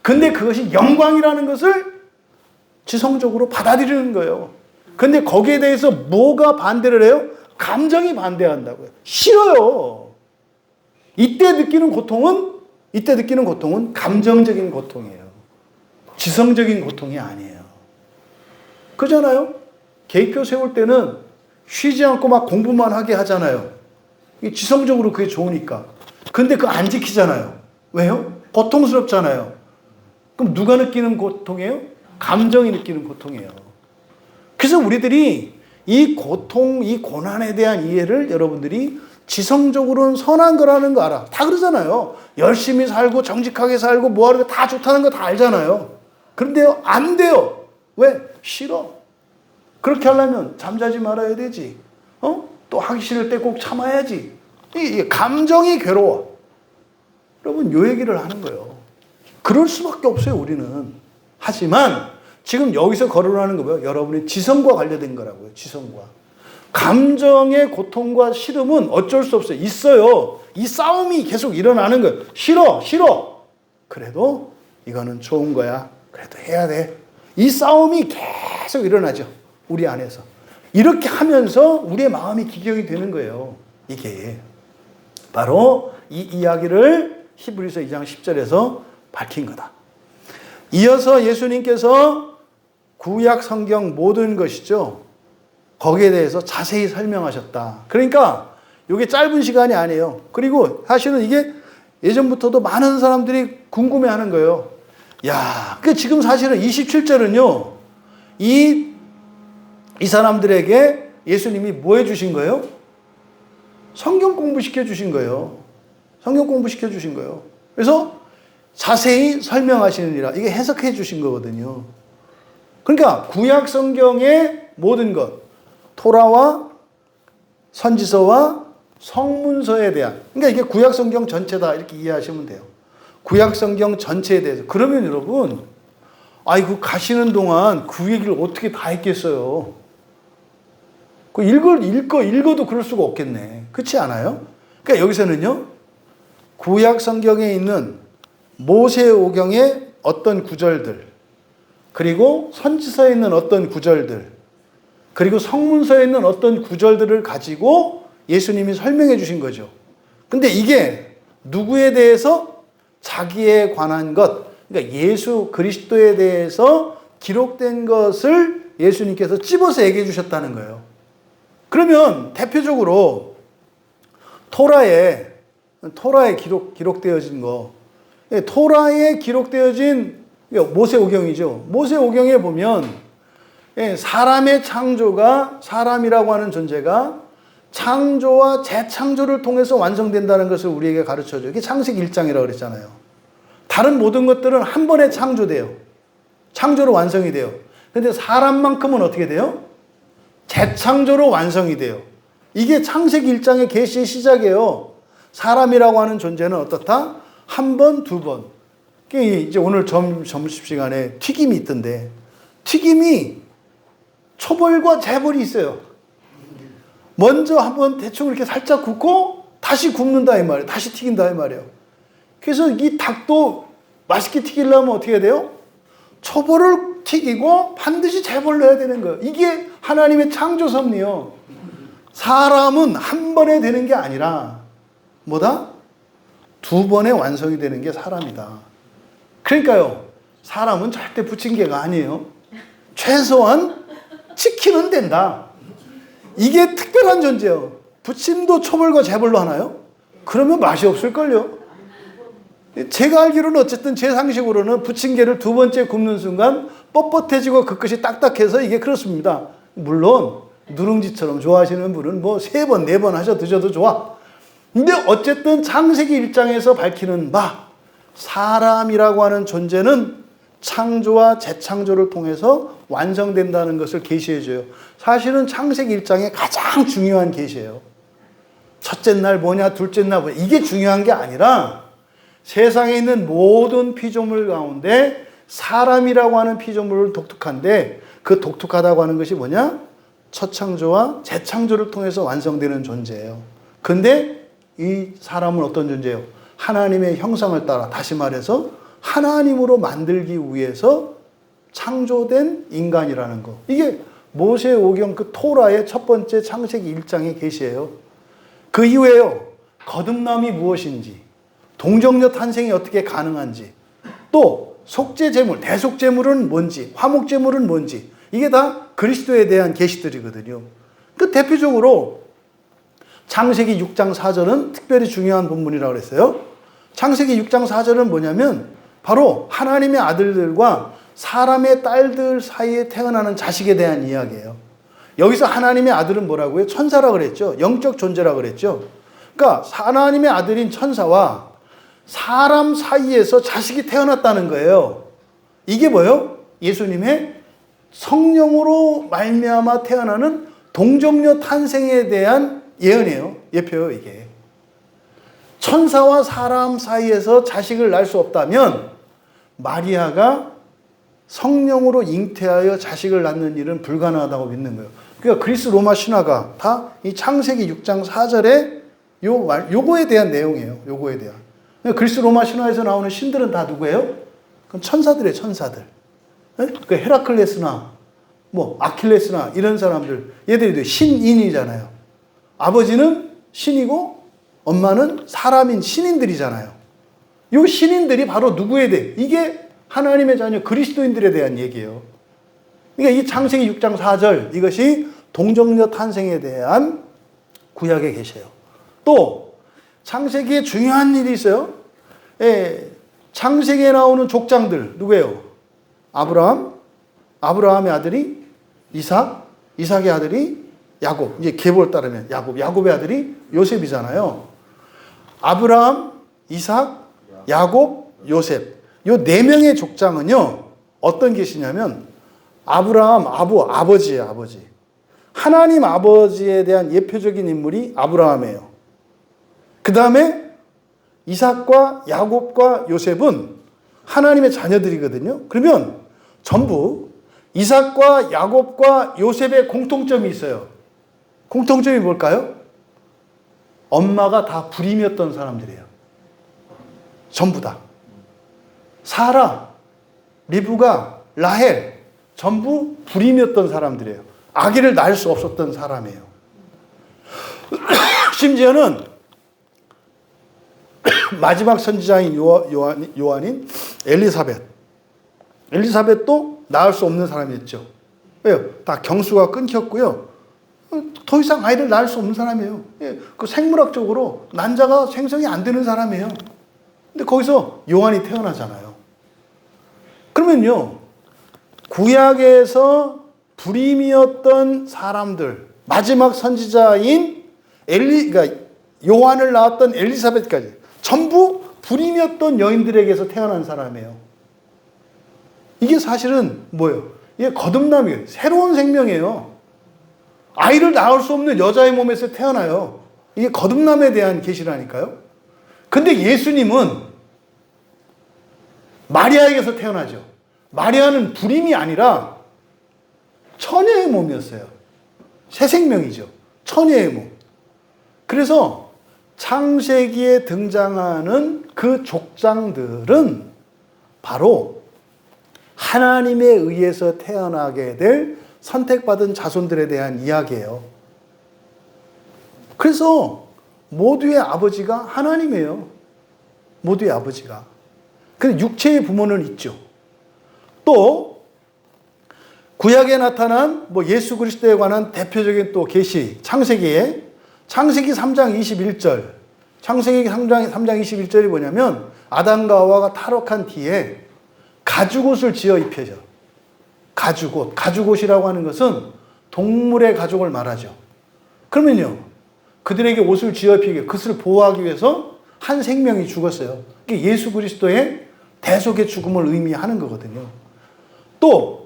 근데 그것이 영광이라는 것을 지성적으로 받아들이는 거예요. 근데 거기에 대해서 뭐가 반대를 해요? 감정이 반대한다고요. 싫어요. 이때 느끼는 고통은 감정적인 고통이에요. 지성적인 고통이 아니에요. 그잖아요? 계획표 세울 때는 쉬지 않고 막 공부만 하게 하잖아요. 지성적으로 그게 좋으니까. 근데 그거 안 지키잖아요. 왜요? 고통스럽잖아요. 그럼 누가 느끼는 고통이에요? 감정이 느끼는 고통이에요. 그래서 우리들이 이 고통, 이 고난에 대한 이해를 여러분들이 지성적으로는 선한 거라는 거 알아. 다 그러잖아요. 열심히 살고 정직하게 살고 뭐하는 거 다 좋다는 거 다 알잖아요. 그런데요, 안 돼요. 왜? 싫어. 그렇게 하려면 잠자지 말아야 되지. 또 하기 싫을 때 꼭 참아야지. 이 감정이 괴로워. 여러분, 요 얘기를 하는 거예요. 그럴 수밖에 없어요, 우리는. 하지만 지금 여기서 거론하는 거 뭐예요? 여러분의 지성과 관련된 거라고요. 지성과. 감정의 고통과 싫음은 어쩔 수 없어요. 있어요. 이 싸움이 계속 일어나는 거예요. 싫어. 그래도 이거는 좋은 거야. 그래도 해야 돼. 이 싸움이 계속 일어나죠. 우리 안에서. 이렇게 하면서 우리의 마음이 기경이 되는 거예요. 이게 바로 이 이야기를 히브리서 2장 10절에서 밝힌 거다. 이어서 예수님께서 구약 성경 모든 것이죠. 거기에 대해서 자세히 설명하셨다. 그러니까 이게 짧은 시간이 아니에요. 그리고 사실은 이게 예전부터도 많은 사람들이 궁금해하는 거예요. 지금 사실은 27절은요. 이 사람들에게 예수님이 뭐 해주신 거예요? 성경 공부시켜 주신 거예요. 성경 공부시켜 주신 거예요. 그래서 자세히 설명하시느니라. 이게 해석해 주신 거거든요. 그러니까 구약 성경의 모든 것, 토라와 선지서와 성문서에 대한, 그러니까 이게 구약 성경 전체다 이렇게 이해하시면 돼요. 구약 성경 전체에 대해서. 그러면 여러분, 아이고 가시는 동안 그 얘기를 어떻게 다 했겠어요? 그 읽어도 그럴 수가 없겠네. 그렇지 않아요? 그러니까 여기서는요, 구약 성경에 있는 모세오경의 어떤 구절들, 그리고 선지서에 있는 어떤 구절들, 그리고 성문서에 있는 어떤 구절들을 가지고 예수님이 설명해 주신 거죠. 근데 이게 누구에 대해서? 자기에 관한 것, 그러니까 예수 그리스도에 대해서 기록된 것을 예수님께서 찝어서 얘기해 주셨다는 거예요. 그러면 대표적으로 토라에 기록되어진 거, 토라에 기록되어진 모세오경이죠. 모세오경에 보면 사람의 창조가, 사람이라고 하는 존재가 창조와 재창조를 통해서 완성된다는 것을 우리에게 가르쳐줘요. 이게 창세기 1장이라고 그랬잖아요. 다른 모든 것들은 한 번에 창조돼요. 창조로 완성이 돼요. 근데 사람만큼은 어떻게 돼요? 재창조로 완성이 돼요. 이게 창세기 1장의 계시의 시작이에요. 사람이라고 하는 존재는 어떻다? 한 번, 두 번. 이제 오늘 점심시간에 튀김이 있던데, 튀김이 초벌과 재벌이 있어요. 먼저 한번 대충 이렇게 살짝 굽고 다시 굽는다 이 말이에요. 다시 튀긴다 이 말이에요. 그래서 이 닭도 맛있게 튀기려면 어떻게 해야 돼요? 초벌을 튀기고 반드시 재벌을 해야 되는 거예요. 이게 하나님의 창조 섭리요. 사람은 한 번에 되는 게 아니라 뭐다? 두 번에 완성이 되는 게 사람이다. 그러니까요, 사람은 절대 부침개가 아니에요. 최소한 치킨은 된다. 이게 특별한 존재예요. 부침도 초벌과 재벌로 하나요? 그러면 맛이 없을걸요. 제가 알기로는 어쨌든 제 상식으로는 부침개를 두 번째 굽는 순간 뻣뻣해지고 그 끝이 딱딱해서 이게 그렇습니다. 물론 누룽지처럼 좋아하시는 분은 뭐 3번, 4번 하셔 드셔도 좋아. 근데 어쨌든 창세기 1장에서 밝히는 바 사람이라고 하는 존재는 창조와 재창조를 통해서 완성된다는 것을 계시해 줘요. 사실은 창세기 1장의 가장 중요한 계시예요. 첫째 날 뭐냐, 둘째 날 뭐냐, 이게 중요한 게 아니라 세상에 있는 모든 피조물 가운데 사람이라고 하는 피조물은 독특한데 그 독특하다고 하는 것이 뭐냐? 첫 창조와 재창조를 통해서 완성되는 존재예요. 근데 이 사람은 어떤 존재예요? 하나님의 형상을 따라, 다시 말해서 하나님으로 만들기 위해서 창조된 인간이라는 거. 이게 모세오경 그 토라의 첫 번째 창세기 1장의 계시예요. 그 이후에요. 거듭남이 무엇인지, 동정녀 탄생이 어떻게 가능한지, 또 속죄제물, 대속제물은 뭔지, 화목제물은 뭔지, 이게 다 그리스도에 대한 계시들이거든요. 그 대표적으로 창세기 6장 4절은 특별히 중요한 본문이라고 그랬어요. 창세기 6장 4절은 뭐냐면 바로 하나님의 아들들과 사람의 딸들 사이에 태어나는 자식에 대한 이야기예요. 여기서 하나님의 아들은 뭐라고요? 천사라고 그랬죠. 영적 존재라고 그랬죠. 그러니까 하나님의 아들인 천사와 사람 사이에서 자식이 태어났다는 거예요. 이게 뭐예요? 예수님의 성령으로 말미암아 태어나는 동정녀 탄생에 대한 예언이에요. 예표예요, 이게. 천사와 사람 사이에서 자식을 낳을 수 없다면 마리아가 성령으로 잉태하여 자식을 낳는 일은 불가능하다고 믿는 거예요. 그러니까 그리스 로마 신화가 다 이 창세기 6장 4절에 요거에 대한 내용이에요. 요거에 대한. 그리스 로마 신화에서 나오는 신들은 다 누구예요? 그건 천사들이에요, 천사들. 그 헤라클레스나 뭐 아킬레스나 이런 사람들, 얘들이 신인이잖아요. 아버지는 신이고 엄마는 사람인 신인들이잖아요. 이 신인들이 바로 누구에 대해, 이게 하나님의 자녀 그리스도인들에 대한 얘기예요. 그러니까 이 창세기 6장 4절, 이것이 동정녀 탄생에 대한 구약의 계시예요. 또 창세기에 중요한 일이 있어요. 창세기에 나오는 족장들 누구예요? 아브라함의 아들이 이삭, 이삭의 아들이 야곱, 이제 계보를 따르면 야곱의 아들이 요셉이잖아요. 아브라함, 이삭, 야곱, 요셉. 요 4명의 족장은요, 어떤 계시냐면, 아브라함, 아버지예요, 아버지. 하나님 아버지에 대한 예표적인 인물이 아브라함이에요. 그 다음에 이삭과 야곱과 요셉은 하나님의 자녀들이거든요. 그러면 전부 이삭과 야곱과 요셉의 공통점이 있어요. 공통점이 뭘까요? 엄마가 다 불임이었던 사람들이에요. 전부 다. 사라, 리브가, 라헬 전부 불임이었던 사람들이에요. 아기를 낳을 수 없었던 사람이에요. 심지어는 마지막 선지자인 요한인 엘리사벳도 낳을 수 없는 사람이었죠. 왜요? 다 경수가 끊겼고요. 더 이상 아이를 낳을 수 없는 사람이에요. 그 생물학적으로 난자가 생성이 안 되는 사람이에요. 근데 거기서 요한이 태어나잖아요. 그러면요, 구약에서 불임이었던 사람들, 마지막 선지자인 그러니까 요한을 낳았던 엘리사벳까지 전부 불임이었던 여인들에게서 태어난 사람이에요. 이게 사실은 뭐예요? 이게 거듭남이에요. 새로운 생명이에요. 아이를 낳을 수 없는 여자의 몸에서 태어나요. 이게 거듭남에 대한 계시라니까요. 근데 예수님은 마리아에게서 태어나죠. 마리아는 불임이 아니라 처녀의 몸이었어요. 새 생명이죠. 처녀의 몸. 그래서 창세기에 등장하는 그 족장들은 바로 하나님에 의해서 태어나게 될 선택받은 자손들에 대한 이야기예요. 그래서 모두의 아버지가 하나님이에요. 모두의 아버지가. 근데 육체의 부모는 있죠. 또 구약에 나타난 뭐 예수 그리스도에 관한 대표적인 또 계시, 창세기 3장 21절. 창세기 3장 21절이 뭐냐면 아담과 하와가 타락한 뒤에 가죽옷을 지어 입혀져. 가죽옷. 가죽옷이라고 하는 것은 동물의 가죽을 말하죠. 그러면요, 그들에게 옷을 지어 입히게 그것을 보호하기 위해서 한 생명이 죽었어요. 이게 예수 그리스도의 대속의 죽음을 의미하는 거거든요. 또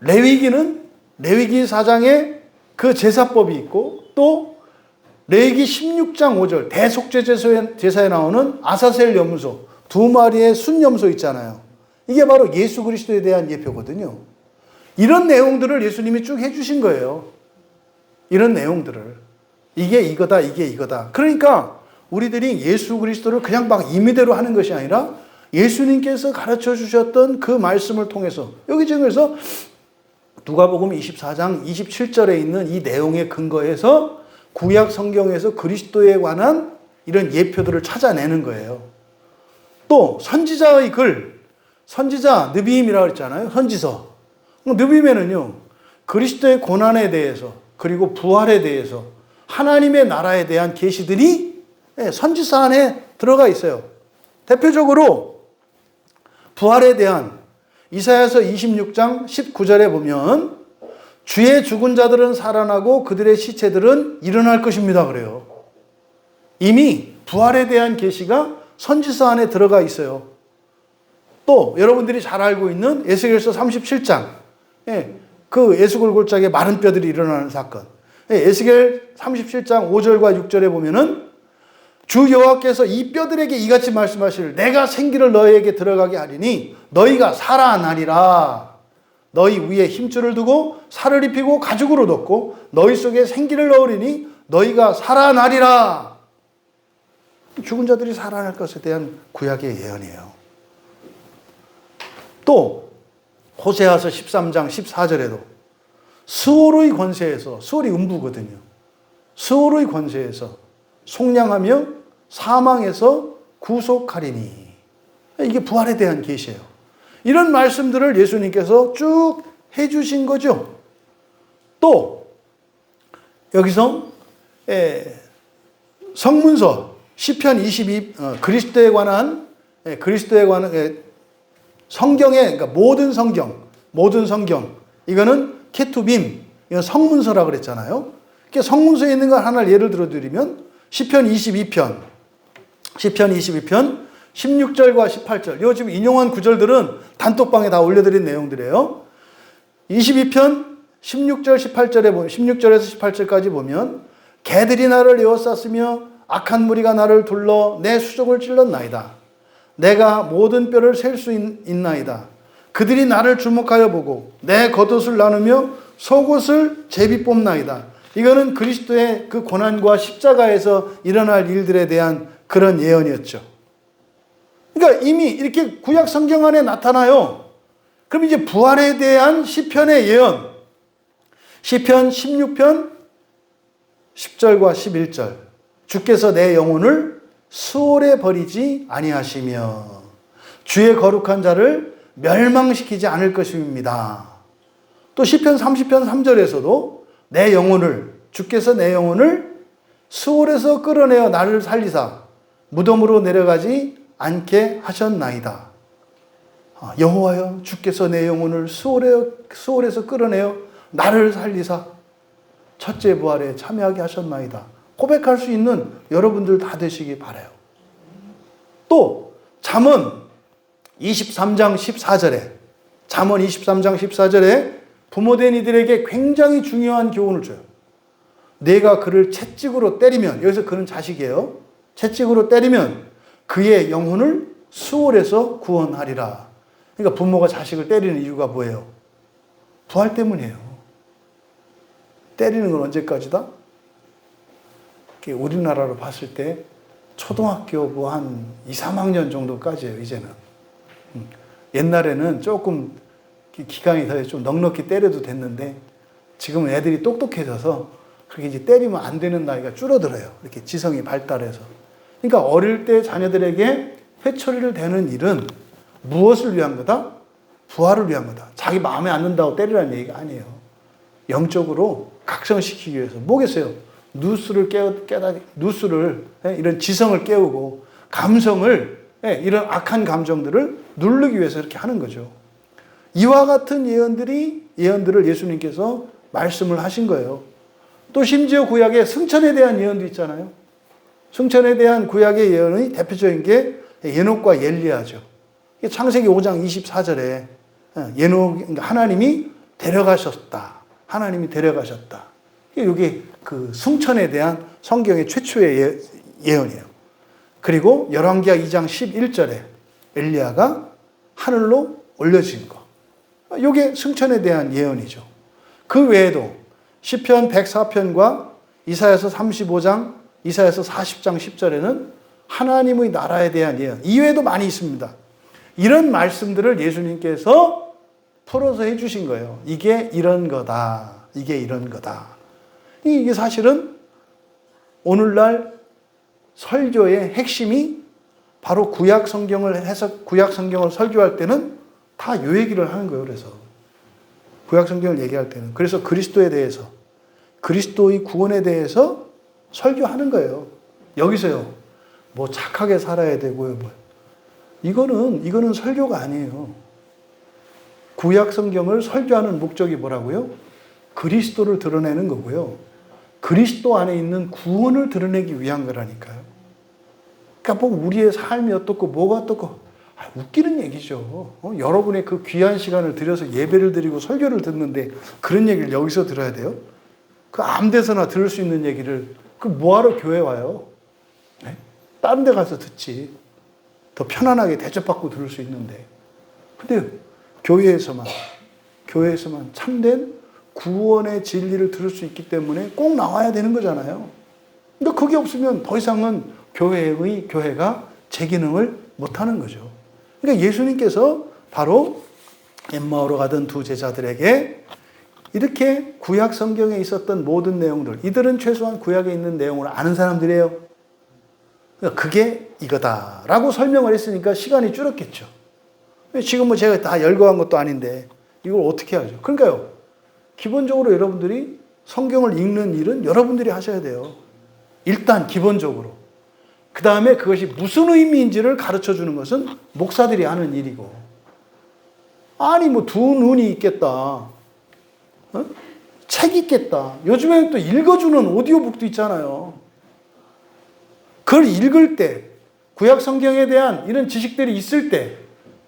레위기는 레위기 4장에 그 제사법이 있고, 또 레위기 16장 5절 대속죄 제사에 나오는 아사셀 염소, 2마리의 순 염소 있잖아요. 이게 바로 예수 그리스도에 대한 예표거든요. 이런 내용들을 예수님이 쭉 해주신 거예요. 이런 내용들을. 이게 이거다, 이게 이거다. 그러니까 우리들이 예수 그리스도를 그냥 막 임의대로 하는 것이 아니라 예수님께서 가르쳐 주셨던 그 말씀을 통해서, 여기 지금 그래서 누가복음 24장 27절에 있는 이 내용에 근거해서 구약 성경에서 그리스도에 관한 이런 예표들을 찾아내는 거예요. 또 선지자의 글, 선지자 느비임이라고 했잖아요. 선지서. 느비임에는요, 그리스도의 고난에 대해서, 그리고 부활에 대해서, 하나님의 나라에 대한 계시들이 선지서 안에 들어가 있어요. 대표적으로 부활에 대한 이사야서 26장 19절에 보면 주의 죽은 자들은 살아나고 그들의 시체들은 일어날 것입니다. 그래요. 이미 부활에 대한 계시가 선지서 안에 들어가 있어요. 또 여러분들이 잘 알고 있는 에스겔서 37장, 그 에스겔 골짜기에 마른 뼈들이 일어나는 사건. 에스겔 37장 5절과 6절에 보면은 주 여호와께서 이 뼈들에게 이같이 말씀하시를 내가 생기를 너희에게 들어가게 하리니 너희가 살아나리라. 너희 위에 힘줄을 두고 살을 입히고 가죽으로 덮고 너희 속에 생기를 넣으리니 너희가 살아나리라. 죽은 자들이 살아날 것에 대한 구약의 예언이에요. 또 호세아서 13장 14절에도 스올의 권세에서, 스올이 음부거든요. 스올의 권세에서 속량하며 사망에서 구속하리니. 이게 부활에 대한 계시예요. 이런 말씀들을 예수님께서 쭉 해주신 거죠. 또 여기서 성문서 시편 22 그리스도에 관한 성경의, 그러니까 모든 성경 이거는 케투빔, 이건 성문서라고 그랬잖아요. 성문서에 있는 걸 하나 예를 들어드리면 시편 22편 16절과 18절, 요 지금 인용한 구절들은 단톡방에 다 올려드린 내용들이에요. 22편 16절 18절에 보면 16절에서 18절까지 보면 개들이 나를 에워쌌으며 악한 무리가 나를 둘러 내 수족을 찔렀나이다. 내가 모든 뼈를 셀 수 있나이다. 그들이 나를 주목하여 보고 내 겉옷을 나누며 속옷을 제비 뽑나이다. 이거는 그리스도의 그 고난과 십자가에서 일어날 일들에 대한 그런 예언이었죠. 그러니까 이미 이렇게 구약 성경 안에 나타나요. 그럼 이제 부활에 대한 시편의 예언. 시편 16편 10절과 11절. 주께서 내 영혼을 수월에 버리지 아니하시며 주의 거룩한 자를 멸망시키지 않을 것입니다. 또 시편 30편 3절에서도 내 영혼을, 주께서 내 영혼을 수월에서 끌어내어 나를 살리사 무덤으로 내려가지 않게 하셨나이다. 여호와여, 주께서 내 영혼을 수월에서 끌어내어 나를 살리사 첫째 부활에 참여하게 하셨나이다. 고백할 수 있는 여러분들 다 되시기 바라요. 또 잠언 23장 14절에 부모된 이들에게 굉장히 중요한 교훈을 줘요. 내가 그를 채찍으로 때리면, 여기서 그는 자식이에요. 채찍으로 때리면 그의 영혼을 수월에서 구원하리라. 그러니까 부모가 자식을 때리는 이유가 뭐예요? 부활 때문이에요. 때리는 건 언제까지다? 우리나라로 봤을 때 초등학교 뭐 한 2, 3학년 정도까지예요, 이제는. 옛날에는 조금 기강이 더 좀 넉넉히 때려도 됐는데 지금은 애들이 똑똑해져서 그렇게 이제 때리면 안 되는 나이가 줄어들어요. 이렇게 지성이 발달해서. 그러니까 어릴 때 자녀들에게 회초리를 대는 일은 무엇을 위한 거다? 부활을 위한 거다. 자기 마음에 안 든다고 때리라는 얘기가 아니에요. 영적으로 각성시키기 위해서. 뭐겠어요? 누수를 이런 지성을 깨우고 감성을 이런 악한 감정들을 누르기 위해서 이렇게 하는 거죠. 이와 같은 예언들을 예수님께서 말씀을 하신 거예요. 또 심지어 구약에 승천에 대한 예언도 있잖아요. 승천에 대한 구약의 예언의 대표적인 게 에녹과 엘리야죠. 창세기 5장 24절에 하나님이 데려가셨다. 하나님이 데려가셨다. 이게 그 승천에 대한 성경의 최초의 예언이에요. 그리고 열왕기하 2장 11절에 엘리야가 하늘로 올려진 거. 이게 승천에 대한 예언이죠. 그 외에도 시편 104편과 이사야서 35장, 이사야서 40장 10절에는 하나님의 나라에 대한 예언. 이외에도 많이 있습니다. 이런 말씀들을 예수님께서 풀어서 해주신 거예요. 이게 이런 거다. 이게 이런 거다. 이게 사실은 오늘날 설교의 핵심이 바로 구약 성경을 설교할 때는 다 요 얘기를 하는 거예요. 그래서 구약 성경을 얘기할 때는 그래서 그리스도에 대해서 그리스도의 구원에 대해서 설교하는 거예요. 여기서요. 뭐 착하게 살아야 되고요. 뭐 이거는 설교가 아니에요. 구약 성경을 설교하는 목적이 뭐라고요? 그리스도를 드러내는 거고요. 그리스도 안에 있는 구원을 드러내기 위한 거라니까요. 그러니까 뭐 우리의 삶이 어떻고 뭐가 어떻고 웃기는 얘기죠. 여러분의 그 귀한 시간을 들여서 예배를 드리고 설교를 듣는데 그런 얘기를 여기서 들어야 돼요? 그 아무 데서나 들을 수 있는 얘기를 그 뭐하러 교회 와요? 네? 다른 데 가서 듣지. 더 편안하게 대접받고 들을 수 있는데. 근데 교회에서만 참된 구원의 진리를 들을 수 있기 때문에 꼭 나와야 되는 거잖아요. 근데 그게 없으면 더 이상은 교회가 제 기능을 못하는 거죠. 그러니까 예수님께서 바로 엠마오로 가던 두 제자들에게 이렇게 구약 성경에 있었던 모든 내용들, 이들은 최소한 구약에 있는 내용을 아는 사람들이에요. 그러니까 그게 이거다라고 설명을 했으니까 시간이 줄었겠죠. 지금 뭐 제가 다 열거한 것도 아닌데 이걸 어떻게 하죠? 그러니까요. 기본적으로 여러분들이 성경을 읽는 일은 여러분들이 하셔야 돼요. 일단 기본적으로. 그 다음에 그것이 무슨 의미인지를 가르쳐 주는 것은 목사들이 하는 일이고. 아니 뭐 두 눈이 있겠다. 책 있겠다. 요즘에는 또 읽어주는 오디오북도 있잖아요. 그걸 읽을 때, 구약 성경에 대한 이런 지식들이 있을 때,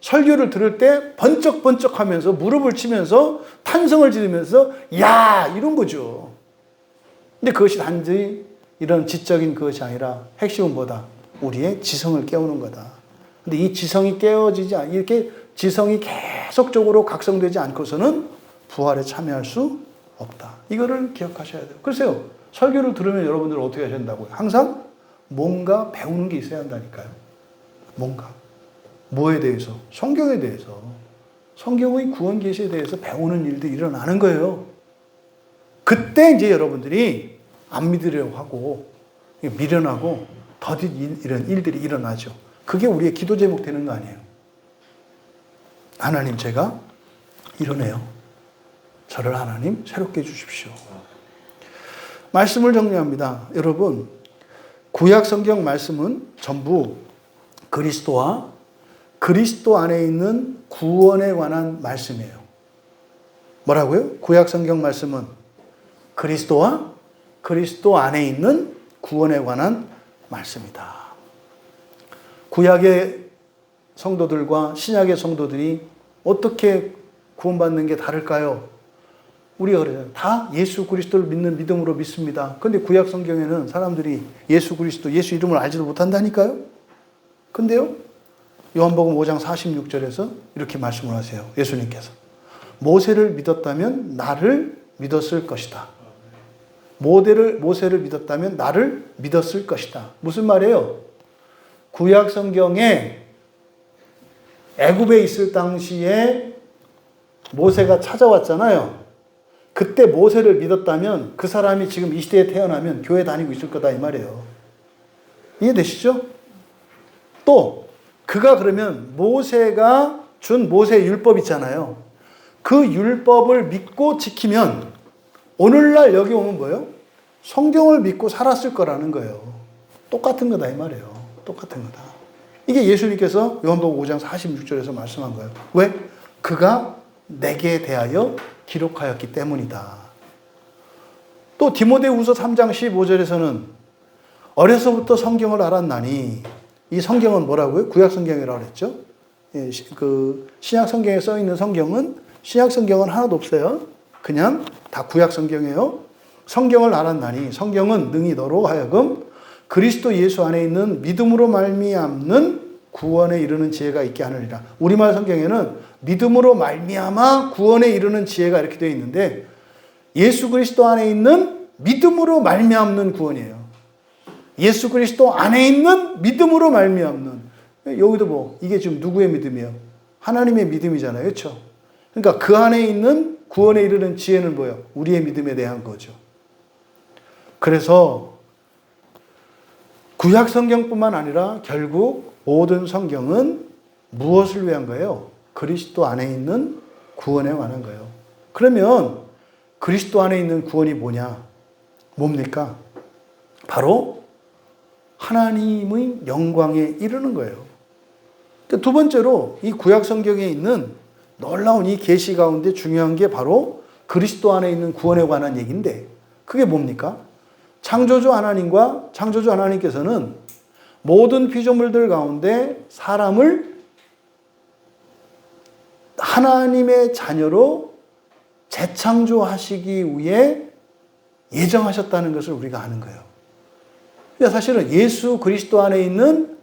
설교를 들을 때 번쩍번쩍 하면서 무릎을 치면서 탄성을 지르면서 야! 이런 거죠. 근데 그것이 단지 이런 지적인 그것이 아니라 핵심은 뭐다? 우리의 지성을 깨우는 거다. 근데 이 지성이 깨어지지 않, 이렇게 지성이 계속적으로 각성되지 않고서는 부활에 참여할 수 없다. 이거를 기억하셔야 돼요. 글쎄요. 설교를 들으면 여러분들은 어떻게 하셔야 된다고요? 항상 뭔가 배우는 게 있어야 한다니까요. 뭔가. 뭐에 대해서? 성경에 대해서. 성경의 구원 계시에 대해서 배우는 일들이 일어나는 거예요. 그때 이제 여러분들이 안 믿으려고 하고 미련하고 더딘 이런 일들이 일어나죠. 그게 우리의 기도 제목 되는 거 아니에요. 하나님 제가 이러네요. 저를 하나님 새롭게 해주십시오. 말씀을 정리합니다. 여러분 구약 성경 말씀은 전부 그리스도와 그리스도 안에 있는 구원에 관한 말씀이에요. 뭐라고요? 구약 성경 말씀은 그리스도와 그리스도 안에 있는 구원에 관한 말씀이다. 구약의 성도들과 신약의 성도들이 어떻게 구원받는 게 다를까요? 우리가 그러잖아요. 다 예수 그리스도를 믿는 믿음으로 믿습니다. 그런데 구약 성경에는 사람들이 예수 그리스도, 예수 이름을 알지도 못한다니까요? 근데요, 요한복음 5장 46절에서 이렇게 말씀을 하세요. 예수님께서. 모세를 믿었다면 나를 믿었을 것이다. 모세를 믿었다면 나를 믿었을 것이다. 무슨 말이에요? 구약 성경에 애굽에 있을 당시에 모세가 찾아왔잖아요. 그때 모세를 믿었다면 그 사람이 지금 이 시대에 태어나면 교회 다니고 있을 거다 이 말이에요. 이해되시죠? 또 그가 그러면 모세가 준 모세 율법 있잖아요. 그 율법을 믿고 지키면 오늘날 여기 오면 뭐예요? 성경을 믿고 살았을 거라는 거예요. 똑같은 거다 이 말이에요. 똑같은 거다. 이게 예수님께서 요한복음 5장 46절에서 말씀한 거예요. 왜? 그가 내게 대하여 기록하였기 때문이다. 또 디모데후서 3장 15절에서는 어려서부터 성경을 알았나니, 이 성경은 뭐라고요? 구약 성경이라고 그랬죠. 그 신약 성경에 써 있는 성경은, 신약 성경은 하나도 없어요. 그냥 다 구약 성경이에요. 성경을 알았나니, 성경은 능히 너로 하여금 그리스도 예수 안에 있는 믿음으로 말미암는 구원에 이르는 지혜가 있게 하느니라. 우리말 성경에는 믿음으로 말미암아 구원에 이르는 지혜가 이렇게 되어 있는데, 예수 그리스도 안에 있는 믿음으로 말미암는 구원이에요. 예수 그리스도 안에 있는 믿음으로 말미암는. 여기도 뭐 이게 지금 누구의 믿음이에요? 하나님의 믿음이잖아요. 그렇죠? 그러니까 그 안에 있는 구원에 이르는 지혜는 뭐예요? 우리의 믿음에 대한 거죠. 그래서 구약 성경뿐만 아니라 결국 모든 성경은 무엇을 위한 거예요? 그리스도 안에 있는 구원에 관한 거예요. 그러면 그리스도 안에 있는 구원이 뭐냐? 뭡니까? 바로 하나님의 영광에 이르는 거예요. 두 번째로 이 구약 성경에 있는 놀라운 이 계시 가운데 중요한 게 바로 그리스도 안에 있는 구원에 관한 얘기인데, 그게 뭡니까? 창조주 하나님께서는 모든 피조물들 가운데 사람을 하나님의 자녀로 재창조하시기 위해 예정하셨다는 것을 우리가 아는 거예요. 그러니까 사실은 예수 그리스도 안에 있는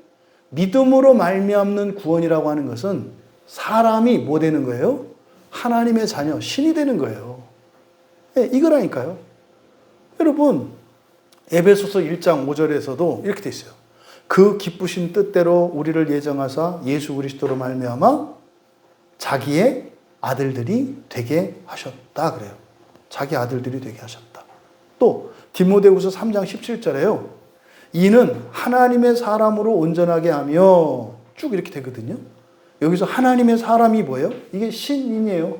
믿음으로 말미암는 구원이라고 하는 것은 사람이 뭐 되는 거예요? 하나님의 자녀, 신이 되는 거예요. 네, 이거라니까요. 여러분, 에베소서 1장 5절에서도 이렇게 돼 있어요. 그 기쁘신 뜻대로 우리를 예정하사 예수 그리스도로 말미암아 자기의 아들들이 되게 하셨다 그래요. 자기 아들들이 되게 하셨다. 또 디모데후서 3장 17절에요. 이는 하나님의 사람으로 온전하게 하며, 쭉 이렇게 되거든요. 여기서 하나님의 사람이 뭐예요? 이게 신인이에요.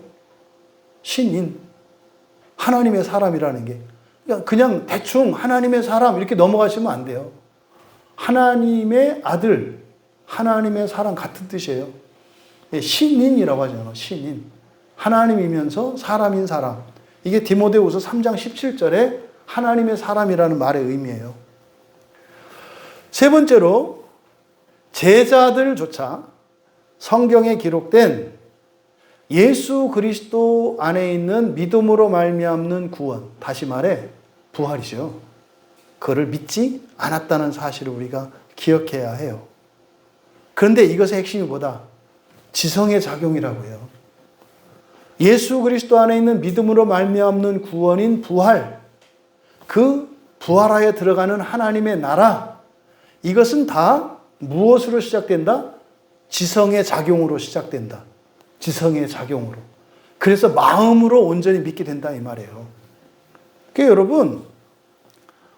신인. 하나님의 사람이라는 게. 그냥 대충 하나님의 사람 이렇게 넘어가시면 안 돼요. 하나님의 아들, 하나님의 사람 같은 뜻이에요. 신인이라고 하잖아요. 신인. 하나님이면서 사람인 사람. 이게 디모데후서 3장 17절에 하나님의 사람이라는 말의 의미예요. 세 번째로, 제자들조차 성경에 기록된 예수 그리스도 안에 있는 믿음으로 말미암는 구원, 다시 말해 부활이죠. 그거를 믿지 않았다는 사실을 우리가 기억해야 해요. 그런데 이것의 핵심이 뭐다? 지성의 작용이라고 해요. 예수 그리스도 안에 있는 믿음으로 말미암는 구원인 부활, 그 부활하에 들어가는 하나님의 나라, 이것은 다 무엇으로 시작된다? 지성의 작용으로 시작된다. 지성의 작용으로. 그래서 마음으로 온전히 믿게 된다 이 말이에요. 그러니까 여러분,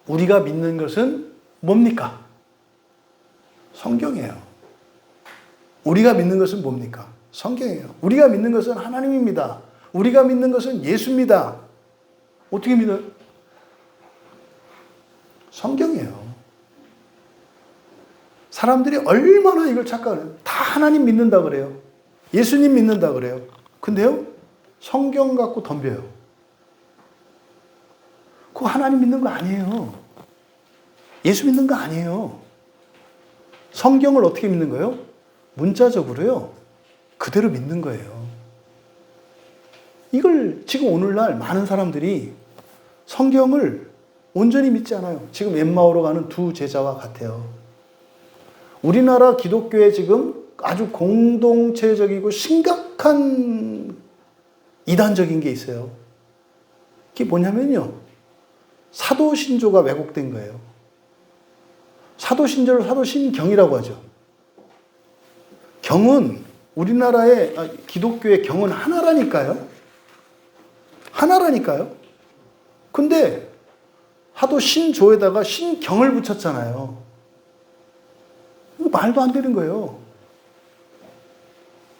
우리가 믿는 것은 뭡니까? 성경이에요. 우리가 믿는 것은 뭡니까? 성경이에요. 우리가 믿는 것은 하나님입니다. 우리가 믿는 것은 예수입니다. 어떻게 믿어요? 성경이에요. 사람들이 얼마나 이걸 착각해요. 다 하나님 믿는다 그래요. 예수님 믿는다 그래요. 근데요, 성경 갖고 덤벼요. 그거 하나님 믿는 거 아니에요. 예수 믿는 거 아니에요. 성경을 어떻게 믿는 거예요? 문자적으로요. 그대로 믿는 거예요. 이걸 지금 오늘날 많은 사람들이 성경을 온전히 믿지 않아요. 지금 엠마오로 가는 두 제자와 같아요. 우리나라 기독교에 지금 아주 공동체적이고 심각한 이단적인 게 있어요. 그게 뭐냐면요, 사도신조가 왜곡된 거예요. 사도신조를 사도신경이라고 하죠. 경은 우리나라의 기독교의 경은 하나라니까요. 하나라니까요. 근데 사도신조에다가 신경을 붙였잖아요. 이거 말도 안 되는 거예요.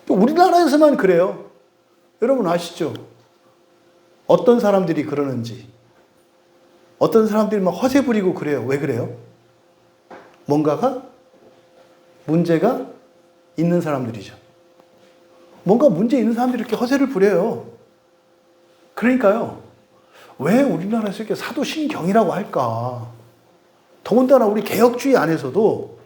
우리나라에서만 그래요. 여러분 아시죠? 어떤 사람들이 그러는지. 어떤 사람들이 막 허세 부리고 그래요. 왜 그래요? 뭔가가 문제가 있는 사람들이죠. 뭔가 문제 있는 사람들이 이렇게 허세를 부려요. 그러니까요. 왜 우리나라에서 이렇게 사도신경이라고 할까? 더군다나 우리 개혁주의 안에서도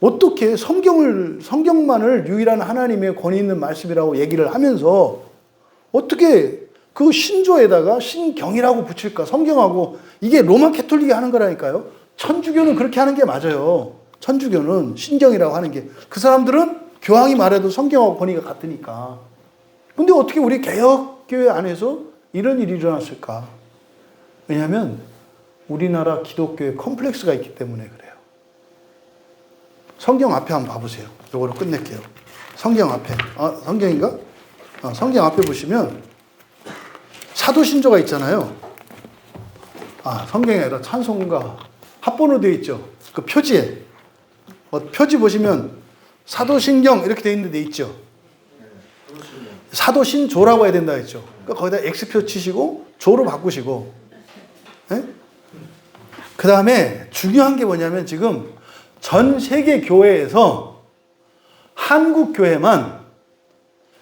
어떻게 성경만을 유일한 하나님의 권위 있는 말씀이라고 얘기를 하면서 어떻게 그 신조에다가 신경이라고 붙일까? 성경하고 이게 로마 캐톨릭이 하는 거라니까요. 천주교는 그렇게 하는 게 맞아요. 천주교는 신경이라고 하는 게. 그 사람들은 교황이 말해도 성경하고 권위가 같으니까. 근데 어떻게 우리 개혁교회 안에서 이런 일이 일어났을까? 왜냐하면 우리나라 기독교에 컴플렉스가 있기 때문에 그래요. 성경 앞에 한번 봐보세요. 이거로 끝낼게요. 성경 앞에. 성경인가? 성경 앞에 보시면 사도신조가 있잖아요. 성경이 아니라 찬송가 합본으로 되어 있죠. 그 표지에. 표지 보시면 사도신경 이렇게 되어 있는 데 있죠. 사도신조라고 해야 된다 했죠. 그러니까 거기다 X표 치시고 조로 바꾸시고. 네? 그 다음에 중요한 게 뭐냐면 지금 전 세계 교회에서 한국 교회만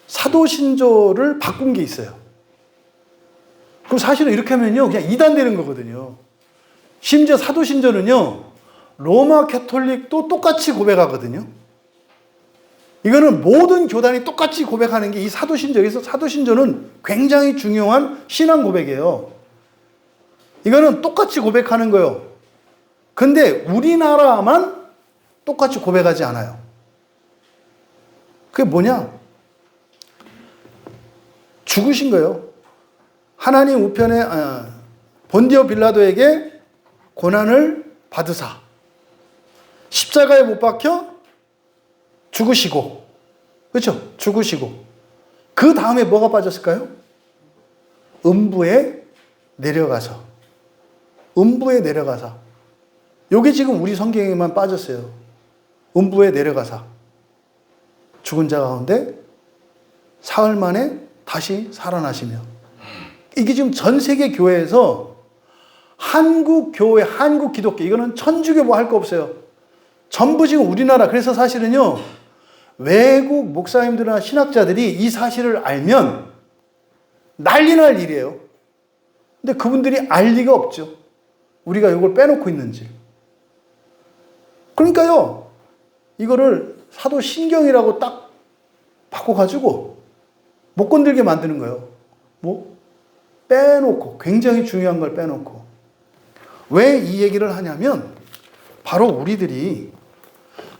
사도신조를 바꾼 게 있어요. 그럼 사실은 이렇게 하면요, 그냥 이단되는 거거든요. 심지어 사도신조는요, 로마 캐톨릭도 똑같이 고백하거든요. 이거는 모든 교단이 똑같이 고백하는 게 이 사도신조에서 사도신조는 굉장히 중요한 신앙 고백이에요. 이거는 똑같이 고백하는 거예요. 근데 우리나라만 똑같이 고백하지 않아요. 그게 뭐냐? 죽으신 거예요. 하나님 우편에 본디오 빌라도에게 고난을 받으사 십자가에 못 박혀 죽으시고, 그렇죠? 죽으시고 그 다음에 뭐가 빠졌을까요? 음부에 내려가서. 요게 지금 우리 성경에만 빠졌어요. 음부에 내려가사 죽은 자 가운데 사흘 만에 다시 살아나시며. 이게 지금 전 세계 교회에서 한국 교회, 한국 기독교, 이거는 천주교 뭐 할 거 없어요. 전부 지금 우리나라. 그래서 사실은요, 외국 목사님들이나 신학자들이 이 사실을 알면 난리 날 일이에요. 근데 그분들이 알 리가 없죠. 우리가 이걸 빼놓고 있는지. 그러니까요, 이거를 사도신경이라고 딱 바꿔가지고 못 건들게 만드는 거예요. 빼놓고, 굉장히 중요한 걸 빼놓고. 왜 이 얘기를 하냐면 바로 우리들이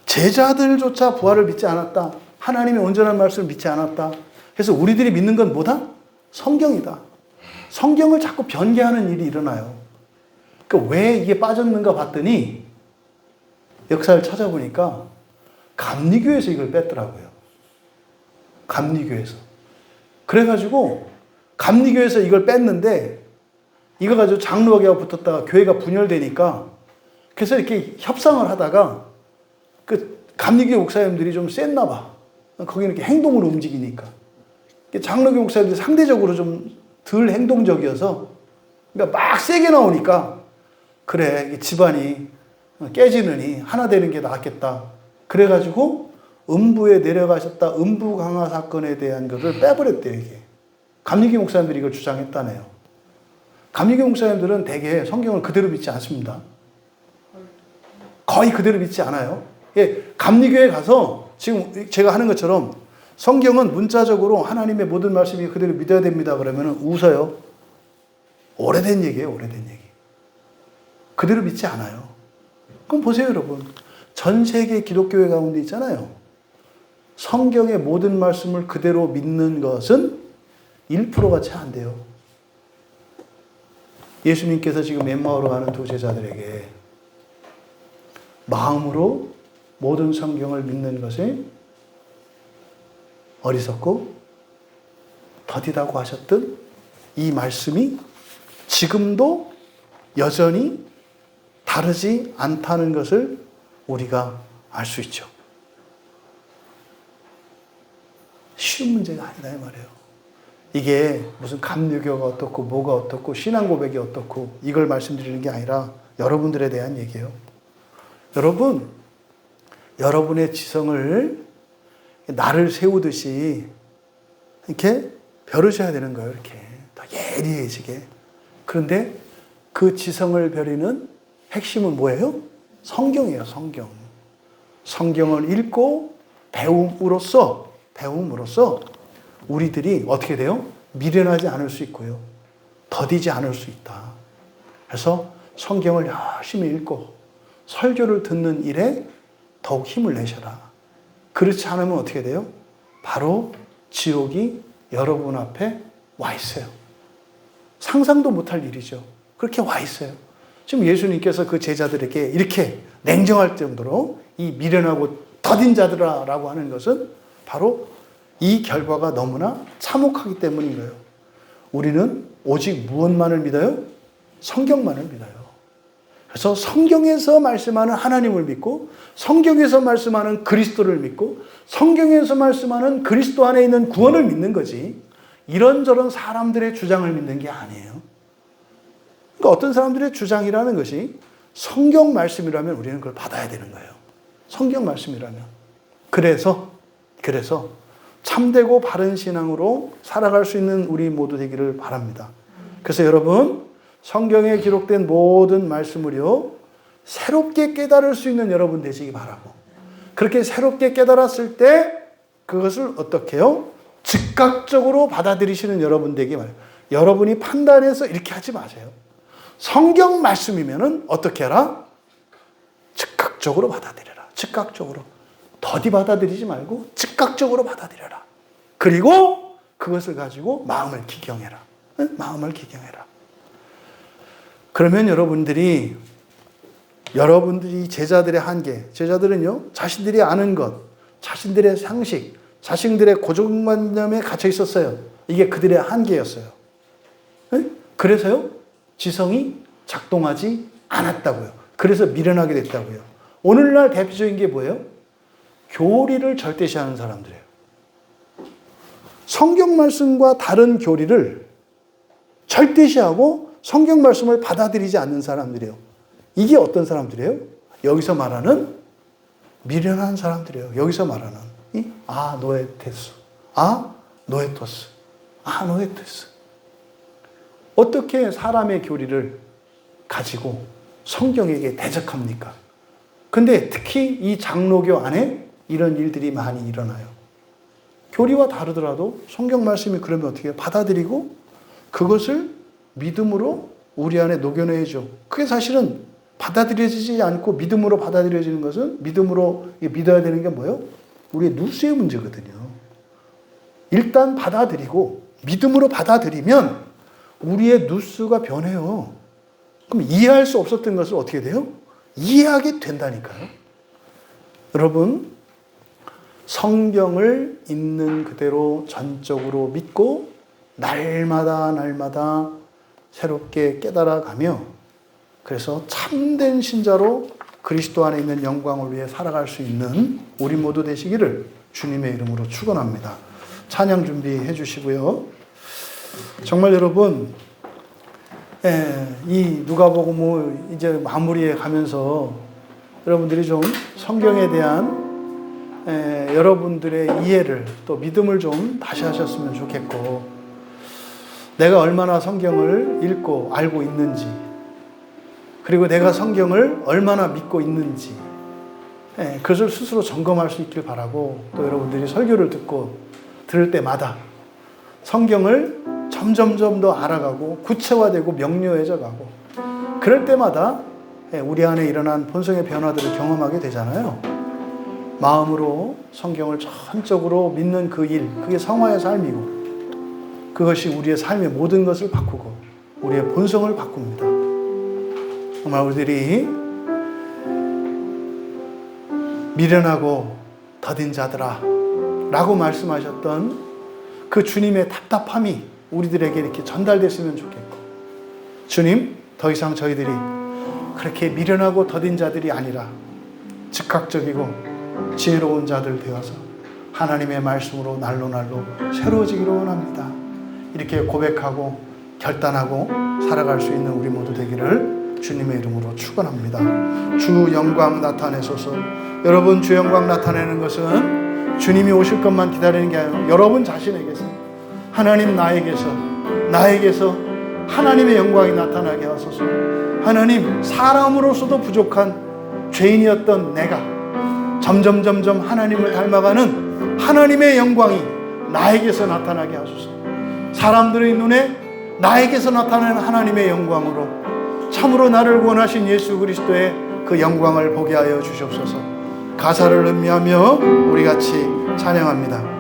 제자들조차 부활을 믿지 않았다. 하나님의 온전한 말씀을 믿지 않았다. 그래서 우리들이 믿는 건 뭐다? 성경이다. 성경을 자꾸 변개하는 일이 일어나요. 그러니까 왜 이게 빠졌는가 봤더니 역사를 찾아보니까 감리교에서 이걸 뺐더라고요. 감리교에서. 그래가지고 감리교에서 이걸 뺐는데 이거 가지고 장로교가 붙었다가 교회가 분열되니까 그래서 이렇게 협상을 하다가 그 감리교 목사님들이 좀 셌나 봐. 거기는 이렇게 행동으로 움직이니까. 장로교 목사님들이 상대적으로 좀 덜 행동적이어서 그러니까 막 세게 나오니까 그래, 집안이 깨지느니 하나 되는 게 낫겠다. 그래가지고 음부에 내려가셨다. 음부 강화 사건에 대한 것을 빼버렸대요, 이게. 감리교 목사님들이 이걸 주장했다네요. 감리교 목사님들은 대개 성경을 그대로 믿지 않습니다. 거의 그대로 믿지 않아요. 예, 감리교에 가서 지금 제가 하는 것처럼 성경은 문자적으로 하나님의 모든 말씀이 그대로 믿어야 됩니다. 그러면 웃어요. 오래된 얘기예요, 오래된 얘기. 그대로 믿지 않아요. 그럼 보세요, 여러분. 전 세계 기독교회 가운데 있잖아요. 성경의 모든 말씀을 그대로 믿는 것은 1%가 채 안 돼요. 예수님께서 지금 엠마오로 가는 두 제자들에게 마음으로 모든 성경을 믿는 것이 어리석고 더디다고 하셨던 이 말씀이 지금도 여전히 다르지 않다는 것을 우리가 알 수 있죠. 쉬운 문제가 아니다 이 말이에요. 이게 무슨 감리교가 어떻고 뭐가 어떻고 신앙 고백이 어떻고 이걸 말씀드리는 게 아니라 여러분들에 대한 얘기예요. 여러분, 여러분의 지성을 날을 세우듯이 이렇게 벼르셔야 되는 거예요. 이렇게 더 예리해지게. 그런데 그 지성을 벼리는 핵심은 뭐예요? 성경이에요. 성경. 성경을 읽고 배움으로써 우리들이 어떻게 돼요? 미련하지 않을 수 있고요. 더디지 않을 수 있다. 그래서 성경을 열심히 읽고 설교를 듣는 일에 더욱 힘을 내셔라. 그렇지 않으면 어떻게 돼요? 바로 지옥이 여러분 앞에 와 있어요. 상상도 못할 일이죠. 그렇게 와 있어요. 지금 예수님께서 그 제자들에게 이렇게 냉정할 정도로 이 미련하고 더딘 자들아라고 하는 것은 바로 이 결과가 너무나 참혹하기 때문인 거예요. 우리는 오직 무엇만을 믿어요? 성경만을 믿어요. 그래서 성경에서 말씀하는 하나님을 믿고 성경에서 말씀하는 그리스도를 믿고 성경에서 말씀하는 그리스도 안에 있는 구원을 믿는 거지 이런저런 사람들의 주장을 믿는 게 아니에요. 그러니까 어떤 사람들의 주장이라는 것이 성경 말씀이라면 우리는 그걸 받아야 되는 거예요. 성경 말씀이라면. 그래서 참되고 바른 신앙으로 살아갈 수 있는 우리 모두 되기를 바랍니다. 그래서 여러분, 성경에 기록된 모든 말씀을요, 새롭게 깨달을 수 있는 여러분 되시기 바라고, 그렇게 새롭게 깨달았을 때 그것을 어떻게 해요? 즉각적으로 받아들이시는 여러분 되기 바라요. 여러분이 판단해서 이렇게 하지 마세요. 성경 말씀이면은 어떻게 해라? 즉각적으로 받아들여라. 즉각적으로. 더디 받아들이지 말고 즉각적으로 받아들여라. 그리고 그것을 가지고 마음을 기경해라. 마음을 기경해라. 그러면 여러분들이 제자들의 한계, 제자들은요, 자신들이 아는 것, 자신들의 상식, 자신들의 고정관념에 갇혀 있었어요. 이게 그들의 한계였어요. 그래서요, 지성이 작동하지 않았다고요. 그래서 미련하게 됐다고요. 오늘날 대표적인 게 뭐예요? 교리를 절대시하는 사람들이에요. 성경 말씀과 다른 교리를 절대시하고 성경 말씀을 받아들이지 않는 사람들이에요. 이게 어떤 사람들이에요? 여기서 말하는 미련한 사람들이에요. 여기서 말하는 노에테스, 노에토스, 노에테스. 어떻게 사람의 교리를 가지고 성경에게 대적합니까? 근데 특히 이 장로교 안에 이런 일들이 많이 일어나요. 교리와 다르더라도 성경 말씀이 그러면 어떻게 해요? 받아들이고 그것을 믿음으로 우리 안에 녹여내야죠. 그게 사실은 받아들여지지 않고 믿음으로 받아들여지는 것은 믿음으로 믿어야 되는 게 뭐예요? 우리의 누수의 문제거든요. 일단 받아들이고 믿음으로 받아들이면 우리의 누수가 변해요. 그럼 이해할 수 없었던 것을 어떻게 돼요? 이해하게 된다니까요. 여러분, 성경을 있는 그대로 전적으로 믿고 날마다 새롭게 깨달아가며 그래서 참된 신자로 그리스도 안에 있는 영광을 위해 살아갈 수 있는 우리 모두 되시기를 주님의 이름으로 축원합니다. 찬양 준비해 주시고요. 정말 여러분, 이 누가복음 이제 마무리에 가면서 여러분들이 좀 성경에 대한 여러분들의 이해를 또 믿음을 좀 다시 하셨으면 좋겠고, 내가 얼마나 성경을 읽고 알고 있는지, 그리고 내가 성경을 얼마나 믿고 있는지, 그것을 스스로 점검할 수 있길 바라고, 또 여러분들이 설교를 들을 때마다 성경을 점점 더 알아가고 구체화되고 명료해져 가고, 그럴 때마다 우리 안에 일어난 본성의 변화들을 경험하게 되잖아요. 마음으로 성경을 전적으로 믿는 그 일, 그게 성화의 삶이고, 그것이 우리의 삶의 모든 것을 바꾸고 우리의 본성을 바꿉니다. 정말 우리들이 미련하고 더딘 자들아 라고 말씀하셨던 그 주님의 답답함이 우리들에게 이렇게 전달됐으면 좋겠고, 주님, 더 이상 저희들이 그렇게 미련하고 더딘 자들이 아니라 즉각적이고 지혜로운 자들 되어서 하나님의 말씀으로 날로 새로워지기를 원합니다. 이렇게 고백하고 결단하고 살아갈 수 있는 우리 모두 되기를 주님의 이름으로 축원합니다. 주 영광 나타내소서. 여러분, 주 영광 나타내는 것은 주님이 오실 것만 기다리는 게 아니라 여러분 자신에게서, 하나님 나에게서 하나님의 영광이 나타나게 하소서. 하나님, 사람으로서도 부족한 죄인이었던 내가 점점 하나님을 닮아가는 하나님의 영광이 나에게서 나타나게 하소서. 사람들의 눈에 나에게서 나타나는 하나님의 영광으로 참으로 나를 구원하신 예수 그리스도의 그 영광을 보게 하여 주시옵소서. 가사를 음미하며 우리 같이 찬양합니다.